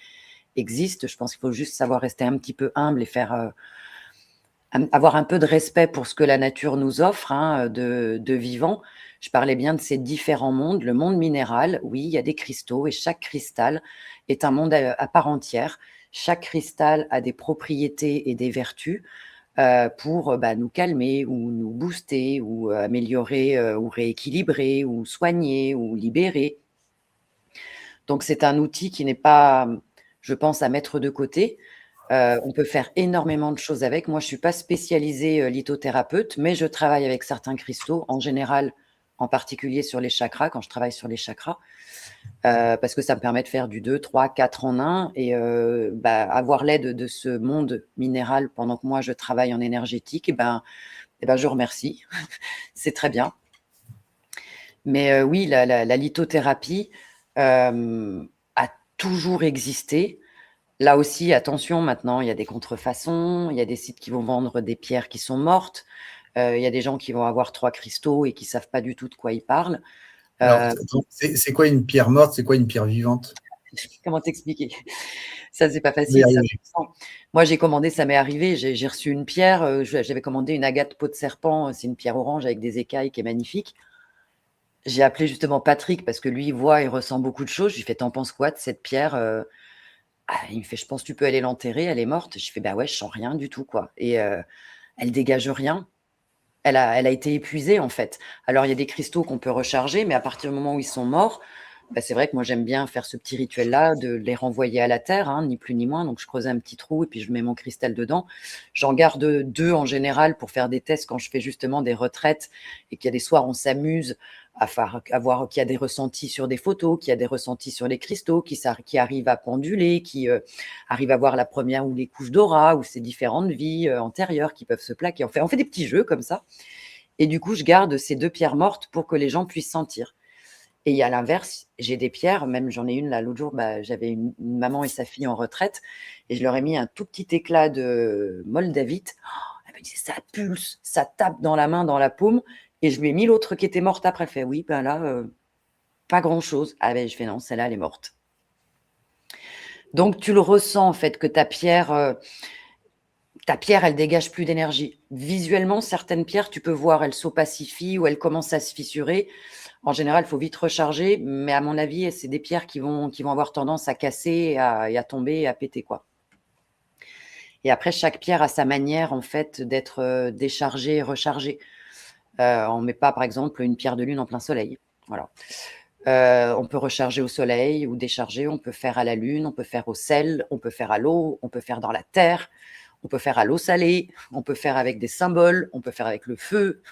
existent. Je pense qu'il faut juste savoir rester un petit peu humble et faire, avoir un peu de respect pour ce que la nature nous offre, hein, de vivant. Je parlais bien de ces différents mondes. Le monde minéral, oui, il y a des cristaux et chaque cristal est un monde à part entière. Chaque cristal a des propriétés et des vertus pour bah, nous calmer ou nous booster ou améliorer ou rééquilibrer ou soigner ou libérer. Donc c'est un outil qui n'est pas, je pense, à mettre de côté. On peut faire énormément de choses avec. Moi, je suis pas spécialisée, lithothérapeute, mais je travaille avec certains cristaux, en général, en particulier sur les chakras, quand je travaille sur les chakras, parce que ça me permet de faire du 2, 3, 4 en 1 et bah, avoir l'aide de ce monde minéral pendant que moi je travaille en énergétique et ben je remercie. C'est très bien. Mais oui, la lithothérapie, a toujours existé. Là aussi, attention, maintenant, il y a des contrefaçons, il y a des sites qui vont vendre des pierres qui sont mortes, il y a des gens qui vont avoir 3 cristaux et qui savent pas du tout de quoi ils parlent. Alors, Heu, c'est quoi une pierre morte? C'est quoi une pierre vivante? Comment t'expliquer? Ça, c'est pas Je vais y facile, ça arriver. s'apprend. Moi, j'ai commandé, ça m'est arrivé, j'ai reçu une pierre, j'avais commandé une agate peau de serpent, c'est une pierre orange avec des écailles qui est magnifique. J'ai appelé justement Patrick parce que lui, il voit et ressent beaucoup de choses. Je lui fais: «Tu en penses quoi de cette pierre?» Ah, il me fait: «Je pense que tu peux aller l'enterrer, elle est morte». Je fais: «Bah ouais, je sens rien du tout, quoi» et elle dégage rien. Elle a été épuisée, en fait. Alors il y a des cristaux qu'on peut recharger, mais à partir du moment où ils sont morts, bah, c'est vrai que moi j'aime bien faire ce petit rituel-là, de les renvoyer à la terre, hein, ni plus ni moins. Donc je creuse un petit trou et puis je mets mon cristal dedans. J'en garde 2 en général pour faire des tests quand je fais justement des retraites et qu'il y a des soirs on s'amuse à voir qu'il y a des ressentis sur des photos, qu'il y a des ressentis sur les cristaux, qui arrivent à penduler, qui arrivent à voir la première ou les couches d'aura ou ces différentes vies antérieures qui peuvent se plaquer. On fait des petits jeux comme ça. Et du coup, je garde ces 2 pierres mortes pour que les gens puissent sentir. Et à l'inverse, j'ai des pierres, même j'en ai une là l'autre jour, bah, j'avais une maman et sa fille en retraite et je leur ai mis un tout petit éclat de moldavite. Oh, elle me dit: «Ça pulse, ça tape dans la main, dans la paume» et je lui ai mis l'autre qui était morte après. Elle fait: «Oui, ben là, pas grand-chose». Ah beh, je fais: «Non, celle-là, elle est morte». Donc tu le ressens en fait que ta pierre, elle dégage plus d'énergie. Visuellement, certaines pierres, tu peux voir, elles s'opacifient ou elles commencent à se fissurer. En général, il faut vite recharger, mais à mon avis, c'est des pierres qui vont avoir tendance à casser et à tomber et à péter, quoi. Et après, chaque pierre a sa manière, en fait, d'être, déchargée et rechargée. On met pas, par exemple, une pierre de lune en plein soleil. Voilà. On peut recharger au soleil ou décharger, on peut faire à la lune, on peut faire au sel, on peut faire à l'eau, on peut faire dans la terre, on peut faire à l'eau salée, on peut faire avec des symboles, on peut faire avec le feu,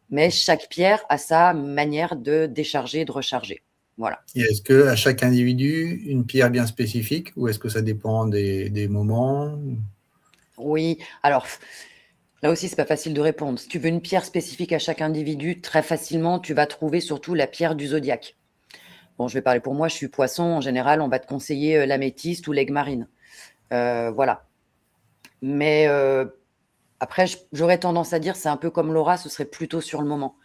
mais chaque pierre a sa manière de décharger et de recharger. Voilà. Et est-ce que à chaque individu, une pierre bien spécifique ou est-ce que ça dépend des moments? Oui, alors là aussi, c'est pas facile de répondre. Si tu veux une pierre spécifique à chaque individu, très facilement, tu vas trouver surtout la pierre du zodiaque. Bon, je vais parler pour moi, je suis poisson, en général, on va te conseiller, l'améthyste ou l'aigue marine. Voilà. Mais après, j'aurais tendance à dire, c'est un peu comme l'aura, ce serait plutôt sur le moment.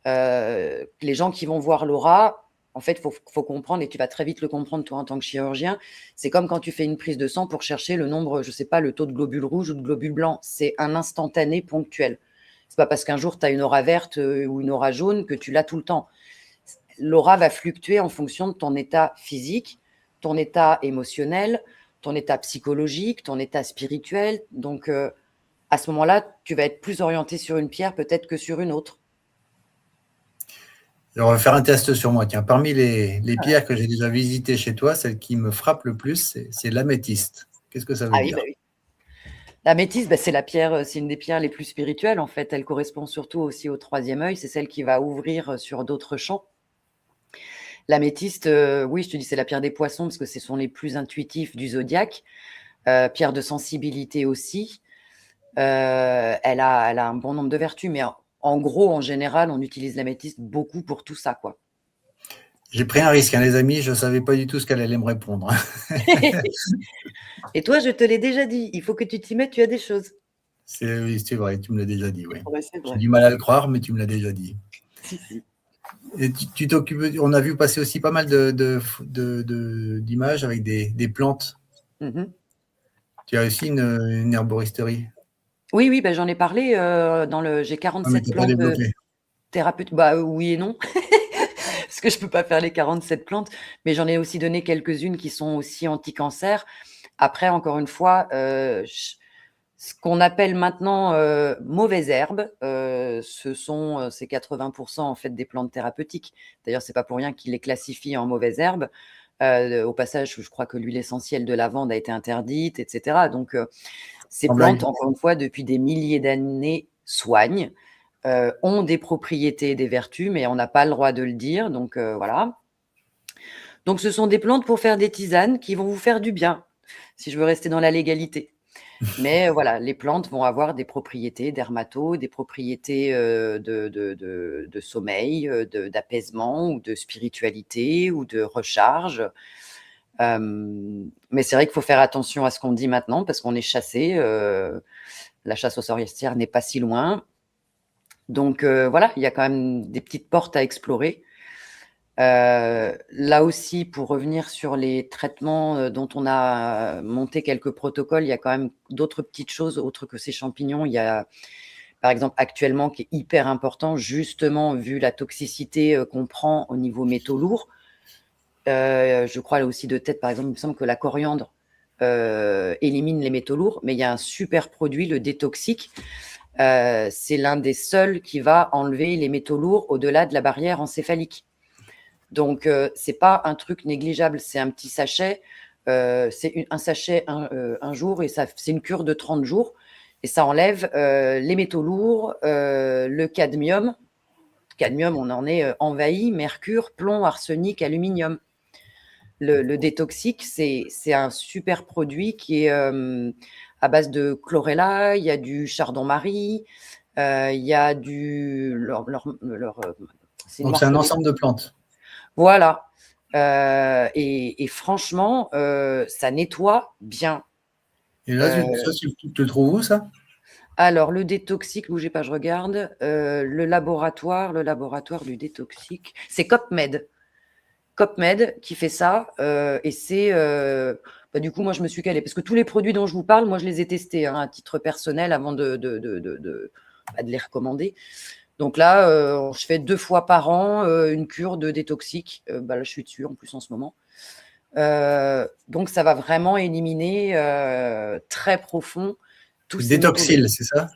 Les gens qui vont voir l'aura, en fait, faut comprendre et tu vas très vite le comprendre toi en tant que chirurgien. C'est comme quand tu fais une prise de sang pour chercher le nombre, je sais pas, le taux de globules rouges ou de globules blancs. C'est un instantané ponctuel. C'est pas parce qu'un jour tu as une aura verte ou une aura jaune que tu l'as tout le temps. L'aura va fluctuer en fonction de ton état physique, ton état émotionnel, ton état psychologique, ton état spirituel. Donc, à ce moment-là, tu vas être plus orienté sur une pierre peut-être que sur une autre. Alors, on va faire un test sur moi. Tiens, parmi les pierres que j'ai déjà visitées chez toi, celle qui me frappe le plus, c'est l'améthyste. Qu'est-ce que ça veut Ah oui, dire? bah oui. L'améthyste, c'est la pierre, c'est une des pierres les plus spirituelles en fait. Elle correspond surtout aussi au troisième œil. C'est celle qui va ouvrir sur d'autres champs. L'améthyste, oui, je te dis, c'est la pierre des poissons parce que ce sont les plus intuitifs du zodiaque. Pierre de sensibilité aussi. Elle a un bon nombre de vertus, mais en gros, en général, on utilise l'améthyste beaucoup pour tout ça, quoi. J'ai pris un risque, hein, les amis, je ne savais pas du tout ce qu'elle allait me répondre. Et toi, je te l'ai déjà dit, il faut que tu t'y mettes, tu as des choses. Oui, c'est vrai, tu me l'as déjà dit, oui. Ouais, c'est J'ai vrai. du mal à le croire, mais tu me l'as déjà dit. Si, si. Et tu t'occupes, on a vu passer aussi pas mal d'images avec des plantes. Mhm. Tu as aussi une herboristerie. Oui, oui, bah, j'en ai parlé j'ai Ah, mais 47 tu n'as pas plantes développé. thérapeutiques. Bah oui et non, parce que je peux pas faire les 47 plantes, mais j'en ai aussi donné quelques-unes qui sont aussi anti-cancer. Après, encore une fois, ce qu'on appelle maintenant mauvaises herbes, c'est 80% en fait des plantes thérapeutiques. D'ailleurs, c'est pas pour rien qu'ils les classifient en mauvaises herbes. Au passage, je crois que l'huile essentielle de lavande a été interdite, etc. Donc, ces Sans blague. plantes, encore une fois, depuis des milliers d'années, soignent, ont des propriétés et des vertus, mais on n'a pas le droit de le dire. Donc, voilà. Donc, ce sont des plantes pour faire des tisanes qui vont vous faire du bien, si je veux rester dans la légalité. Mais voilà, les plantes vont avoir des propriétés dermato, des propriétés de sommeil, d'apaisement ou de spiritualité ou de recharge. Mais c'est vrai qu'il faut faire attention à ce qu'on dit maintenant parce qu'on est chassé. La chasse aux sorcières n'est pas si loin. Donc voilà, il y a quand même des petites portes à explorer. Là aussi, pour revenir sur les traitements dont on a monté quelques protocoles, il y a quand même d'autres petites choses autres que ces champignons. Il y a, par exemple, actuellement, qui est hyper important, justement, vu la toxicité qu'on prend au niveau métaux lourds. Je crois là aussi de tête, par exemple, il me semble que la coriandre élimine les métaux lourds, mais il y a un super produit, le Détoxique. C'est l'un des seuls qui va enlever les métaux lourds au-delà de la barrière encéphalique. Donc, c'est pas un truc négligeable, c'est un petit sachet. C'est un sachet un jour et c'est une cure de 30 jours. Et ça enlève les métaux lourds, le cadmium. Cadmium, on en est envahi, mercure, plomb, arsenic, aluminium. Le Détoxique, c'est un super produit qui est à base de chlorella, il y a du chardon-marie, il y a c'est une Donc, c'est marque un de... ensemble de plantes. Voilà. Et franchement, ça nettoie bien. Et là, ça, tu te trouves où, ça? Alors, le Détoxique, bougez pas, je regarde. Le laboratoire du Détoxique, c'est CopMed. CopMed qui fait ça. Et c'est. Du coup, moi, je me suis calée. Parce que tous les produits dont je vous parle, moi, je les ai testés à titre personnel avant de les recommander. Donc là, je fais 2 fois par an une cure de Détoxique. Là, je suis dessus en plus en ce moment. Donc, ça va vraiment éliminer très profond tous ces métaux lourds. Détoxyl, c'est ça?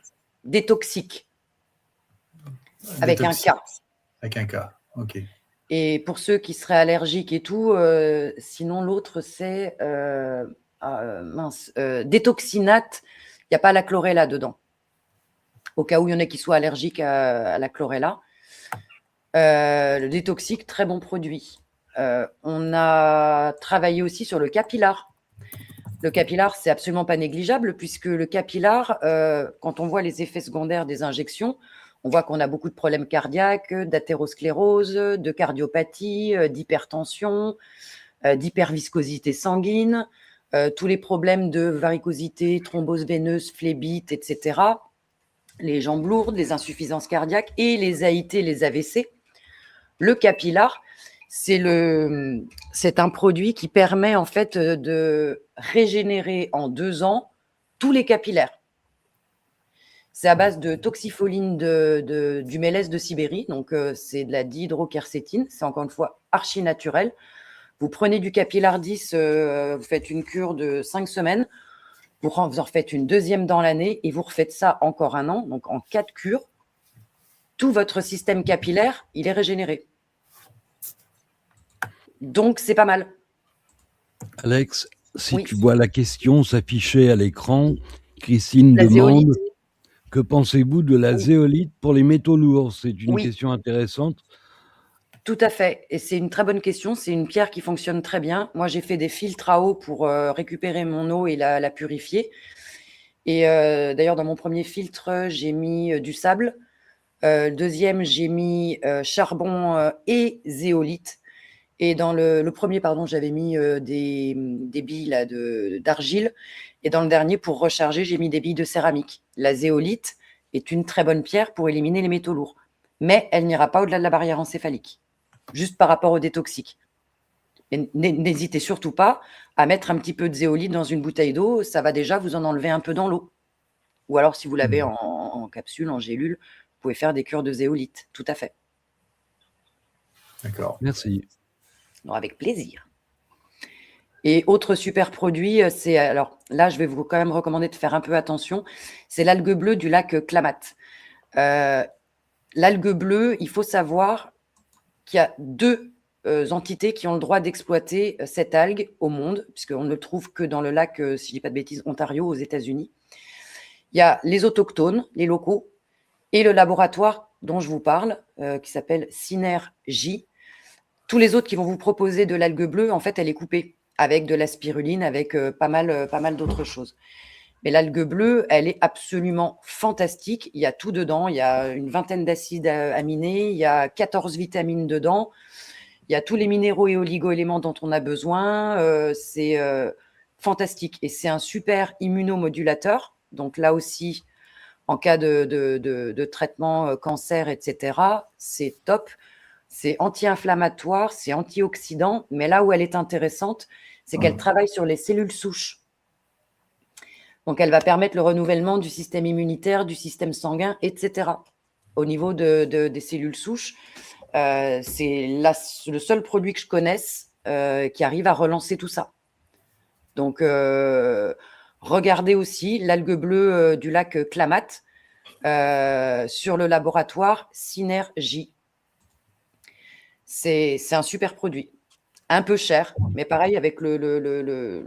Détoxique, avec un K. Avec un K, ok. Et pour ceux qui seraient allergiques et tout, sinon l'autre c'est détoxinate. Il n'y a pas la chlorella dedans. Au cas où il y en a qui soient allergiques à la chlorella. Le Détoxique, très bon produit. On a travaillé aussi sur le capillar. Le capillar, c'est absolument pas négligeable puisque le capillar, quand on voit les effets secondaires des injections, on voit qu'on a beaucoup de problèmes cardiaques, d'athérosclérose, de cardiopathie, d'hypertension, d'hyperviscosité sanguine, tous les problèmes de varicosité, thrombose veineuse, phlébite, etc. Les jambes lourdes, les insuffisances cardiaques et les AIT, les AVC. Le capillar, c'est un produit qui permet en fait de régénérer en 2 ans tous les capillaires. C'est à base de toxipholine du mélèze de Sibérie, donc c'est de la dihydroquercétine, c'est encore une fois archi naturel. Vous prenez du Capillardis, vous faites une cure de 5 semaines, vous en refaites une deuxième dans l'année et vous refaites ça encore un an, donc en 4 cures, tout votre système capillaire, il est régénéré. Donc, c'est pas mal. Alex, si Oui. tu vois la question s'afficher à l'écran, Christine La demande zéolite. que pensez-vous de la Oui. zéolite pour les métaux lourds? C'est une Oui. question intéressante. Tout à fait. Et c'est une très bonne question. C'est une pierre qui fonctionne très bien. Moi, j'ai fait des filtres à eau pour récupérer mon eau et la purifier. Et d'ailleurs, dans mon premier filtre, j'ai mis du sable. Deuxième, j'ai mis charbon et zéolite. Et dans le premier, pardon, j'avais mis des billes d'argile. Et dans le dernier, pour recharger, j'ai mis des billes de céramique. La zéolite est une très bonne pierre pour éliminer les métaux lourds. Mais elle n'ira pas au-delà de la barrière encéphalique, juste par rapport au détoxique. Et n'hésitez surtout pas à mettre un petit peu de zéolite dans une bouteille d'eau. Ça va déjà vous en enlever un peu dans l'eau. Ou alors, si vous l'avez en capsule, en gélule, vous pouvez faire des cures de zéolite. Tout à fait. D'accord. Merci. Alors, avec plaisir. Et autre super produit, c'est, alors là, je vais vous quand même recommander de faire un peu attention, c'est l'algue bleue du lac Klamath. L'algue bleue, il faut savoir qu'il y a 2 entités qui ont le droit d'exploiter cette algue au monde, puisqu'on ne le trouve que dans le lac, si je ne dis pas de bêtises, Ontario, aux États-Unis. Il y a les autochtones, les locaux, et le laboratoire dont je vous parle, qui s'appelle Synergie. Tous les autres qui vont vous proposer de l'algue bleue, en fait, elle est coupée avec de la spiruline, avec pas mal d'autres choses. Mais l'algue bleue, elle est absolument fantastique. Il y a tout dedans. Il y a une vingtaine d'acides aminés. Il y a 14 vitamines dedans. Il y a tous les minéraux et oligo-éléments dont on a besoin. C'est fantastique. Et c'est un super immunomodulateur. Donc là aussi, en cas de traitement cancer, etc., c'est top. C'est anti-inflammatoire, c'est antioxydant. Mais là où elle est intéressante, c'est qu'elle travaille sur les cellules souches. Donc, elle va permettre le renouvellement du système immunitaire, du système sanguin, etc. Au niveau des cellules souches, c'est le seul produit que je connaisse qui arrive à relancer tout ça. Donc, regardez aussi l'algue bleue du lac Klamath sur le laboratoire Synergie. C'est un super produit. Un peu cher, mais pareil avec le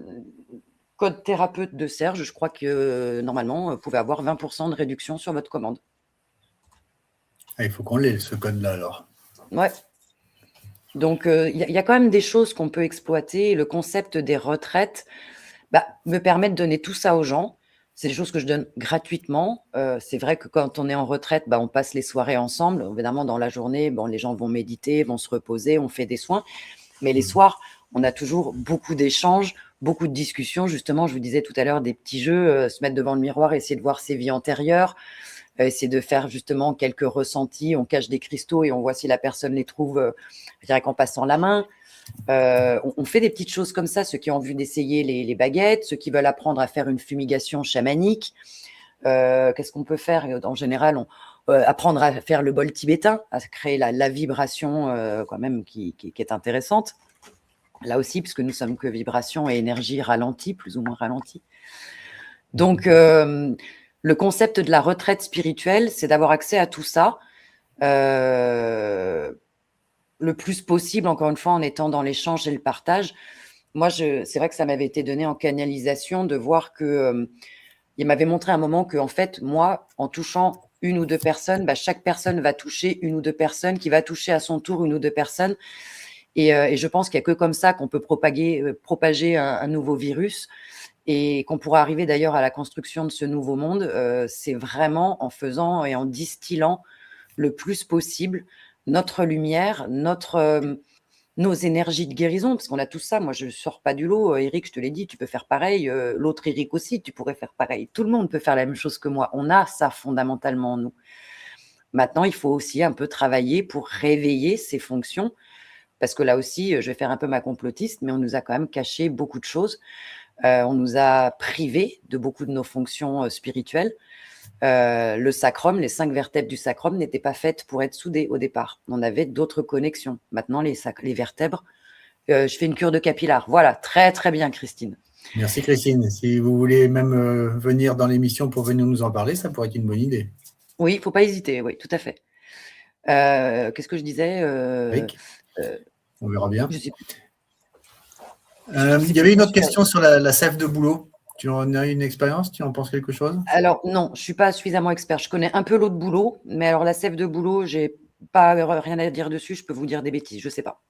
code thérapeute de Serge, je crois que normalement, vous pouvez avoir 20% de réduction sur votre commande. Ah, il faut qu'on l'ait, ce code-là, alors. Ouais. Donc, il y a quand même des choses qu'on peut exploiter. Le concept des retraites me permet de donner tout ça aux gens. C'est des choses que je donne gratuitement. C'est vrai que quand on est en retraite, on passe les soirées ensemble. Évidemment, dans la journée, les gens vont méditer, vont se reposer, on fait des soins. Mais les soirs, on a toujours beaucoup d'échanges, beaucoup de discussions. Justement, je vous disais tout à l'heure, des petits jeux, se mettre devant le miroir, essayer de voir ses vies antérieures, essayer de faire justement quelques ressentis. On cache des cristaux et on voit si la personne les trouve, je dirais qu'en passant la main. On fait des petites choses comme ça, ceux qui ont envie d'essayer les baguettes, ceux qui veulent apprendre à faire une fumigation chamanique. Qu'est-ce qu'on peut faire? En général, apprendre à faire le bol tibétain, à créer la vibration quand même qui est intéressante. Là aussi, puisque nous sommes que vibration et énergie ralentie, plus ou moins ralentie. Donc, le concept de la retraite spirituelle, c'est d'avoir accès à tout ça le plus possible, encore une fois, en étant dans l'échange et le partage. Moi, c'est vrai que ça m'avait été donné en canalisation de voir que il m'avait montré à un moment que, en fait, moi, en touchant une ou deux personnes, chaque personne va toucher une ou deux personnes, qui va toucher à son tour une ou deux personnes. Et je pense qu'il n'y a que comme ça qu'on peut propager un nouveau virus et qu'on pourra arriver d'ailleurs à la construction de ce nouveau monde. C'est vraiment en faisant et en distillant le plus possible notre lumière, nos énergies de guérison, parce qu'on a tout ça. Moi, je ne sors pas du lot. Eric, je te l'ai dit, tu peux faire pareil. L'autre Eric aussi, tu pourrais faire pareil. Tout le monde peut faire la même chose que moi. On a ça fondamentalement en nous. Maintenant, il faut aussi un peu travailler pour réveiller ces fonctions, parce que là aussi, je vais faire un peu ma complotiste, mais on nous a quand même caché beaucoup de choses. On nous a privés de beaucoup de nos fonctions spirituelles. Le sacrum, les 5 vertèbres du sacrum n'étaient pas faites pour être soudées au départ. On avait d'autres connexions. Maintenant, les vertèbres, je fais une cure de capillaire. Voilà, très très bien, Christine. Merci Christine. Si vous voulez même venir dans l'émission pour venir nous en parler, ça pourrait être une bonne idée. Oui, il ne faut pas hésiter, oui, tout à fait. Qu'est-ce que je disais On verra bien. Je sais plus. Il y avait une autre question sur la sève de bouleau. Tu en as une expérience? Tu en penses quelque chose? Alors non, je ne suis pas suffisamment expert. Je connais un peu l'eau de bouleau, mais alors la sève de bouleau, je n'ai pas rien à dire dessus. Je peux vous dire des bêtises, je ne sais pas.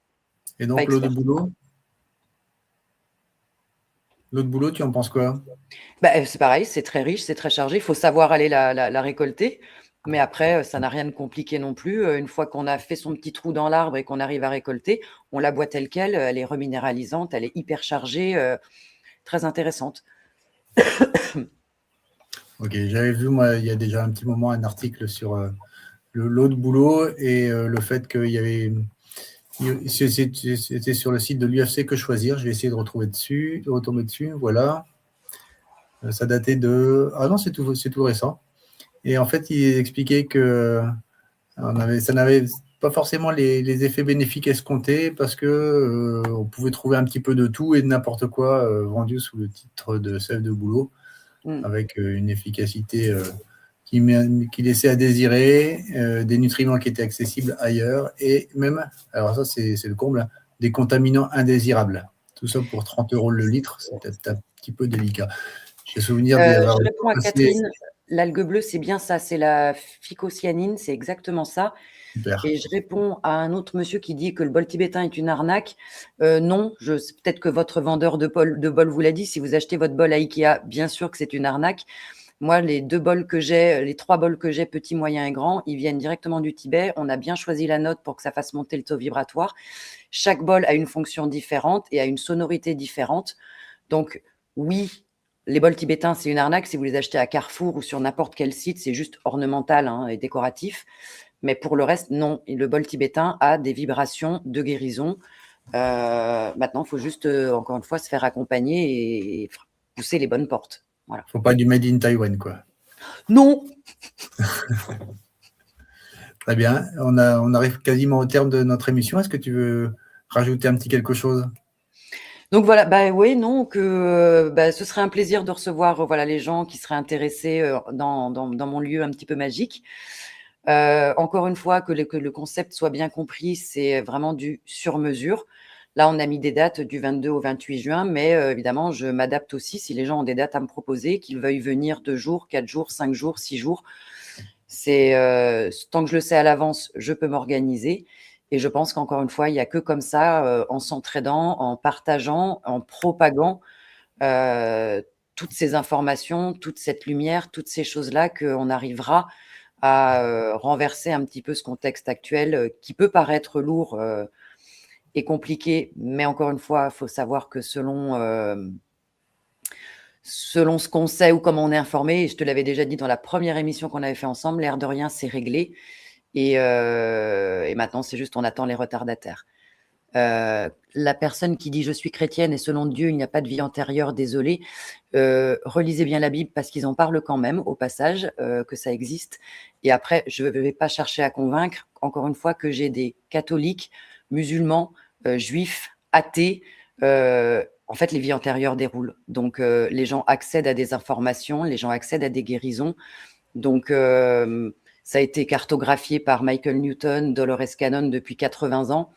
Et donc l'eau de bouleau? L'eau de bouleau, tu en penses quoi? C'est pareil, c'est très riche, c'est très chargé. Il faut savoir aller la récolter. Mais après, ça n'a rien de compliqué non plus. Une fois qu'on a fait son petit trou dans l'arbre et qu'on arrive à récolter, on la boit telle quelle. Elle est reminéralisante, elle est hyper chargée, très intéressante. Ok, j'avais vu, moi, il y a déjà un petit moment, un article sur l'eau de bouleau et le fait qu'il y avait... C'était sur le site de l'UFC Que Choisir. Je vais essayer de retomber dessus. Voilà. Ça datait de... Ah non, c'est tout récent. Et en fait, il expliquait que ça n'avait pas forcément les effets bénéfiques escomptés parce que on pouvait trouver un petit peu de tout et de n'importe quoi vendu sous le titre de sève de bouleau, avec une efficacité qui laissait à désirer, des nutriments qui étaient accessibles ailleurs et même, alors ça c'est le comble, hein, des contaminants indésirables. Tout ça pour 30 € le litre, c'est peut-être un petit peu délicat. J'ai souvenir d'y avoir... Je réponds à Catherine. L'algue bleue, c'est bien ça, c'est la phycocyanine, c'est exactement ça. Super. Et je réponds à un autre monsieur qui dit que le bol tibétain est une arnaque. Non, peut-être que votre vendeur de bol vous l'a dit. Si vous achetez votre bol à Ikea, bien sûr que c'est une arnaque. Moi, les 3 bols que j'ai, petits, moyens et grands, ils viennent directement du Tibet. On a bien choisi la note pour que ça fasse monter le taux vibratoire. Chaque bol a une fonction différente et a une sonorité différente. Donc, oui, les bols tibétains, c'est une arnaque. Si vous les achetez à Carrefour ou sur n'importe quel site, c'est juste ornemental et décoratif. Mais pour le reste, non. Et le bol tibétain a des vibrations de guérison. Maintenant, il faut juste, encore une fois, se faire accompagner et pousser les bonnes portes. Voilà. Faut pas du made in Taiwan, quoi. Non. Très bien. On arrive quasiment au terme de notre émission. Est-ce que tu veux rajouter un petit quelque chose? Donc voilà, oui, non, que ce serait un plaisir de recevoir les gens qui seraient intéressés dans mon lieu un petit peu magique. Encore une fois, que le concept soit bien compris, c'est vraiment du sur-mesure. Là, on a mis des dates du 22 au 28 juin, mais évidemment, je m'adapte aussi si les gens ont des dates à me proposer, qu'ils veuillent venir 2 jours, 4 jours, 5 jours, 6 jours. Tant que je le sais à l'avance, je peux m'organiser. Et je pense qu'encore une fois, il n'y a que comme ça, en s'entraidant, en partageant, en propagant toutes ces informations, toute cette lumière, toutes ces choses-là, qu'on arrivera à renverser un petit peu ce contexte actuel qui peut paraître lourd et compliqué. Mais encore une fois, il faut savoir que selon ce qu'on sait ou comment on est informé, et je te l'avais déjà dit dans la première émission qu'on avait fait ensemble, l'air de rien, c'est réglé. Et maintenant, c'est juste on attend les retardataires. La personne qui dit « je suis chrétienne et selon Dieu, il n'y a pas de vie antérieure », désolé, relisez bien la Bible parce qu'ils en parlent quand même au passage, que ça existe. Et après, je ne vais pas chercher à convaincre, encore une fois, que j'ai des catholiques, musulmans, juifs, athées. En fait, les vies antérieures déroulent. Donc, les gens accèdent à des informations, les gens accèdent à des guérisons. Donc, ça a été cartographié par Michael Newton, Dolores Cannon depuis 80 ans.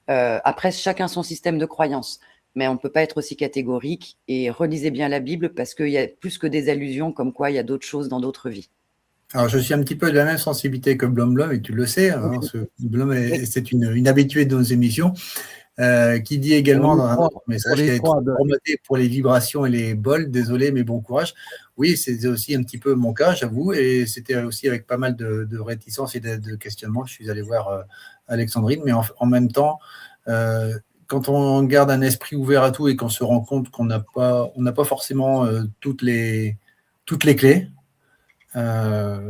Après, chacun son système de croyance, mais on ne peut pas être aussi catégorique. Et relisez bien la Bible parce qu'il y a plus que des allusions comme quoi il y a d'autres choses dans d'autres vies. Alors, je suis un petit peu de la même sensibilité que Blom Blom, et tu le sais, hein, Blom, c'est une habituée de nos émissions, qui dit également dans un message qu'elle est trop formatée pour les vibrations et les bols. Désolé, mais bon courage. Oui, c'était aussi un petit peu mon cas, j'avoue, et c'était aussi avec pas mal de réticences et de questionnements. Je suis allé voir Alexandrine, mais en même temps, quand on garde un esprit ouvert à tout et qu'on se rend compte qu'on n'a pas forcément toutes les clés, ça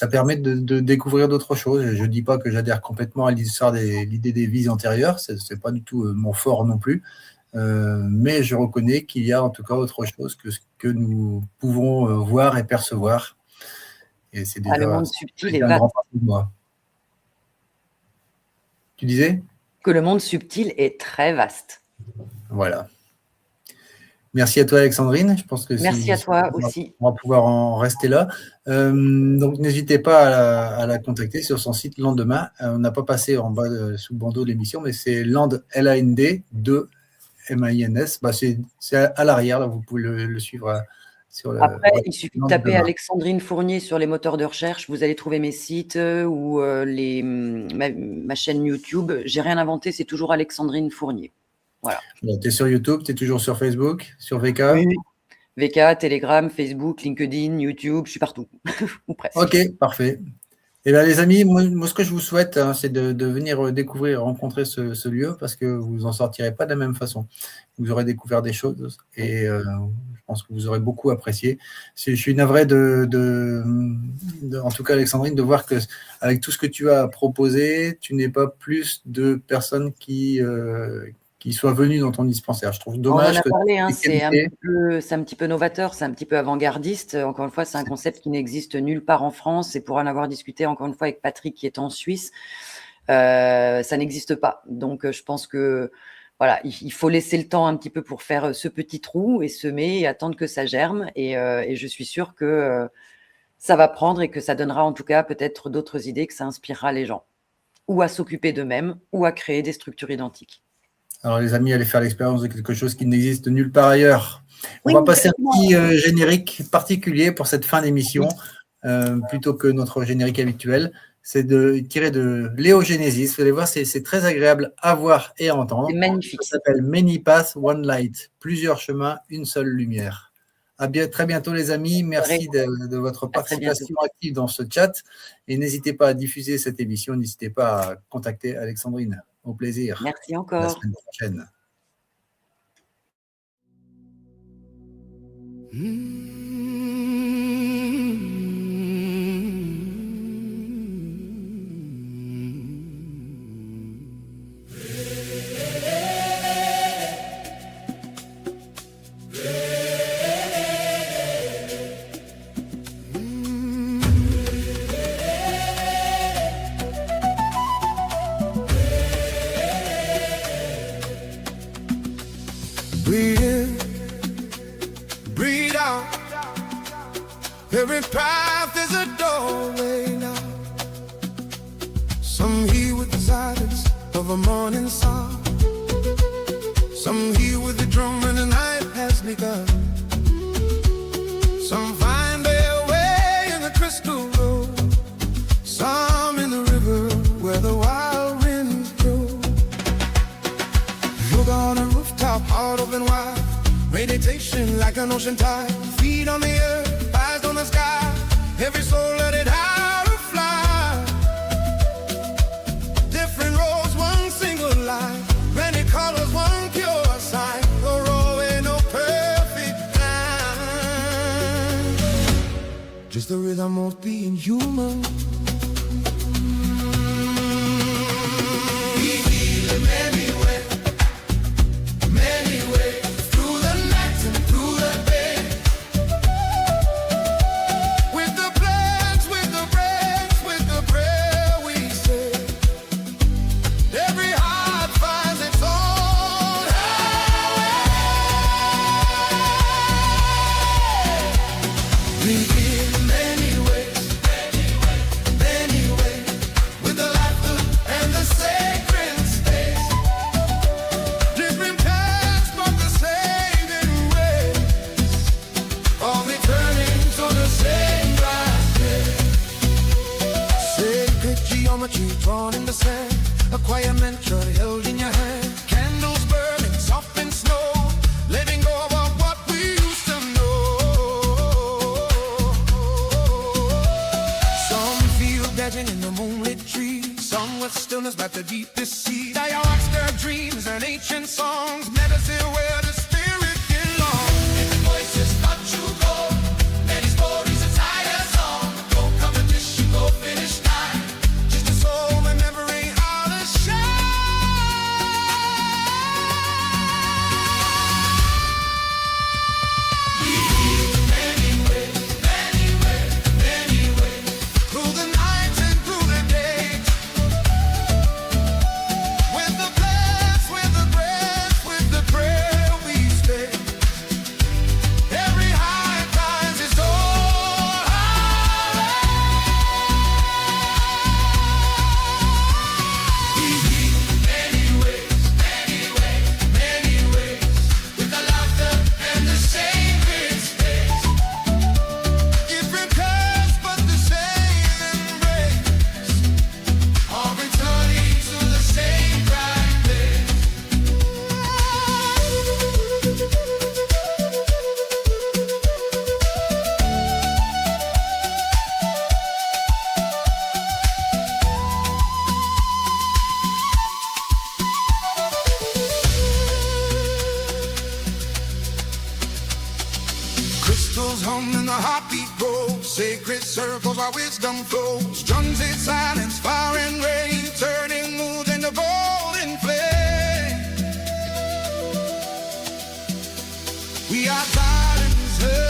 permet de découvrir d'autres choses. Je ne dis pas que j'adhère complètement à l'idée des vies antérieures, c'est pas du tout mon fort non plus, Mais je reconnais qu'il y a en tout cas autre chose que ce que nous pouvons voir et percevoir. Et c'est déjà le monde subtil est un vaste. grand pas pour moi. Tu disais ? Que le monde subtil est très vaste. Voilà. Merci à toi, Alexandrine. Je pense que Merci à toi aussi. On va pouvoir en rester là. Donc, n'hésitez pas à la contacter sur son site Lendemain. On n'a pas passé en bas sous le bandeau de l'émission, mais c'est Land, L-A-N-D, 2 M-A-I-N-S. C'est à l'arrière, là, vous pouvez le suivre. Après, il suffit de taper Alexandrine Fournier sur les moteurs de recherche. Vous allez trouver mes sites ou ma chaîne YouTube. J'ai rien inventé, c'est toujours Alexandrine Fournier. Voilà. Tu es sur YouTube, tu es toujours sur Facebook, sur VK ? Oui. VK, Telegram, Facebook, LinkedIn, YouTube, je suis partout. Ou presque. Ok, parfait. Eh bien, les amis, moi, ce que je vous souhaite, c'est de venir découvrir, rencontrer ce lieu, parce que vous n'en sortirez pas de la même façon. Vous aurez découvert des choses et je pense que vous aurez beaucoup apprécié. Je suis navré en tout cas, Alexandrine, de voir que avec tout ce que tu as proposé, tu n'es pas plus de personnes qui soient venues dans ton dispensaire. Je trouve dommage. On en a parlé, c'est un petit peu novateur, c'est un petit peu avant-gardiste. Encore une fois, c'est un concept qui n'existe nulle part en France. Et pour en avoir discuté encore une fois avec Patrick qui est en Suisse, ça n'existe pas. Donc, je pense que voilà, il faut laisser le temps un petit peu pour faire ce petit trou et semer et attendre que ça germe. Et je suis sûre que ça va prendre et que ça donnera en tout cas peut-être d'autres idées, que ça inspirera les gens ou à s'occuper d'eux-mêmes ou à créer des structures identiques. Alors, les amis, allez faire l'expérience de quelque chose qui n'existe nulle part ailleurs. On va passer un petit générique particulier pour cette fin d'émission, plutôt que notre générique habituel. C'est tiré de Léo Genesis. Vous allez voir, c'est très agréable à voir et à entendre. C'est magnifique. Ça s'appelle Many Paths, One Light. Plusieurs chemins, une seule lumière. Très bientôt, les amis. Merci de votre participation active dans ce chat. Et n'hésitez pas à diffuser cette émission. N'hésitez pas à contacter Alexandrine. Au plaisir. Merci encore. À la semaine prochaine. Every path is a doorway now. Some hear with the silence of a morning song. Some hear with the drum and the night has begun. Some find their way in the crystal road. Some in the river where the wild winds grow. Yoga on a rooftop, heart open wide. Meditation like an ocean tide. Feet on the earth, eyes on the sky. Every soul let it out to fly. Different roads, one single line. Many colors, one pure sign. The road no perfect line. Just the rhythm of being human. We feel in many ways. Many ways. Through the night and through the day. With the plans, with the breath, with the prayer we say. Every heart finds its own highway. We feel many ways, many ways. With the laughter and the sacred space. Different paths but the saving ways. All returning to the same bright day. Sacred geometry drawn in the sand. A quiet mantra held in your hand. Candles burning soft in snow. Letting go of what we used to know. Some feel dancing in the moonlit trees. Some with stillness by the deepest sea. Dialogues, their dreams and ancient songs. Medicine where the spirit belongs. Many voices thought you go. Many stories inside a song. Go competition, go finish line. Just a soul remembering how to shine. Bells hum and the heartbeat grows. Sacred circles where wisdom flows. Drums in silence, fire and rain, turning moods into golden flame. We are silence.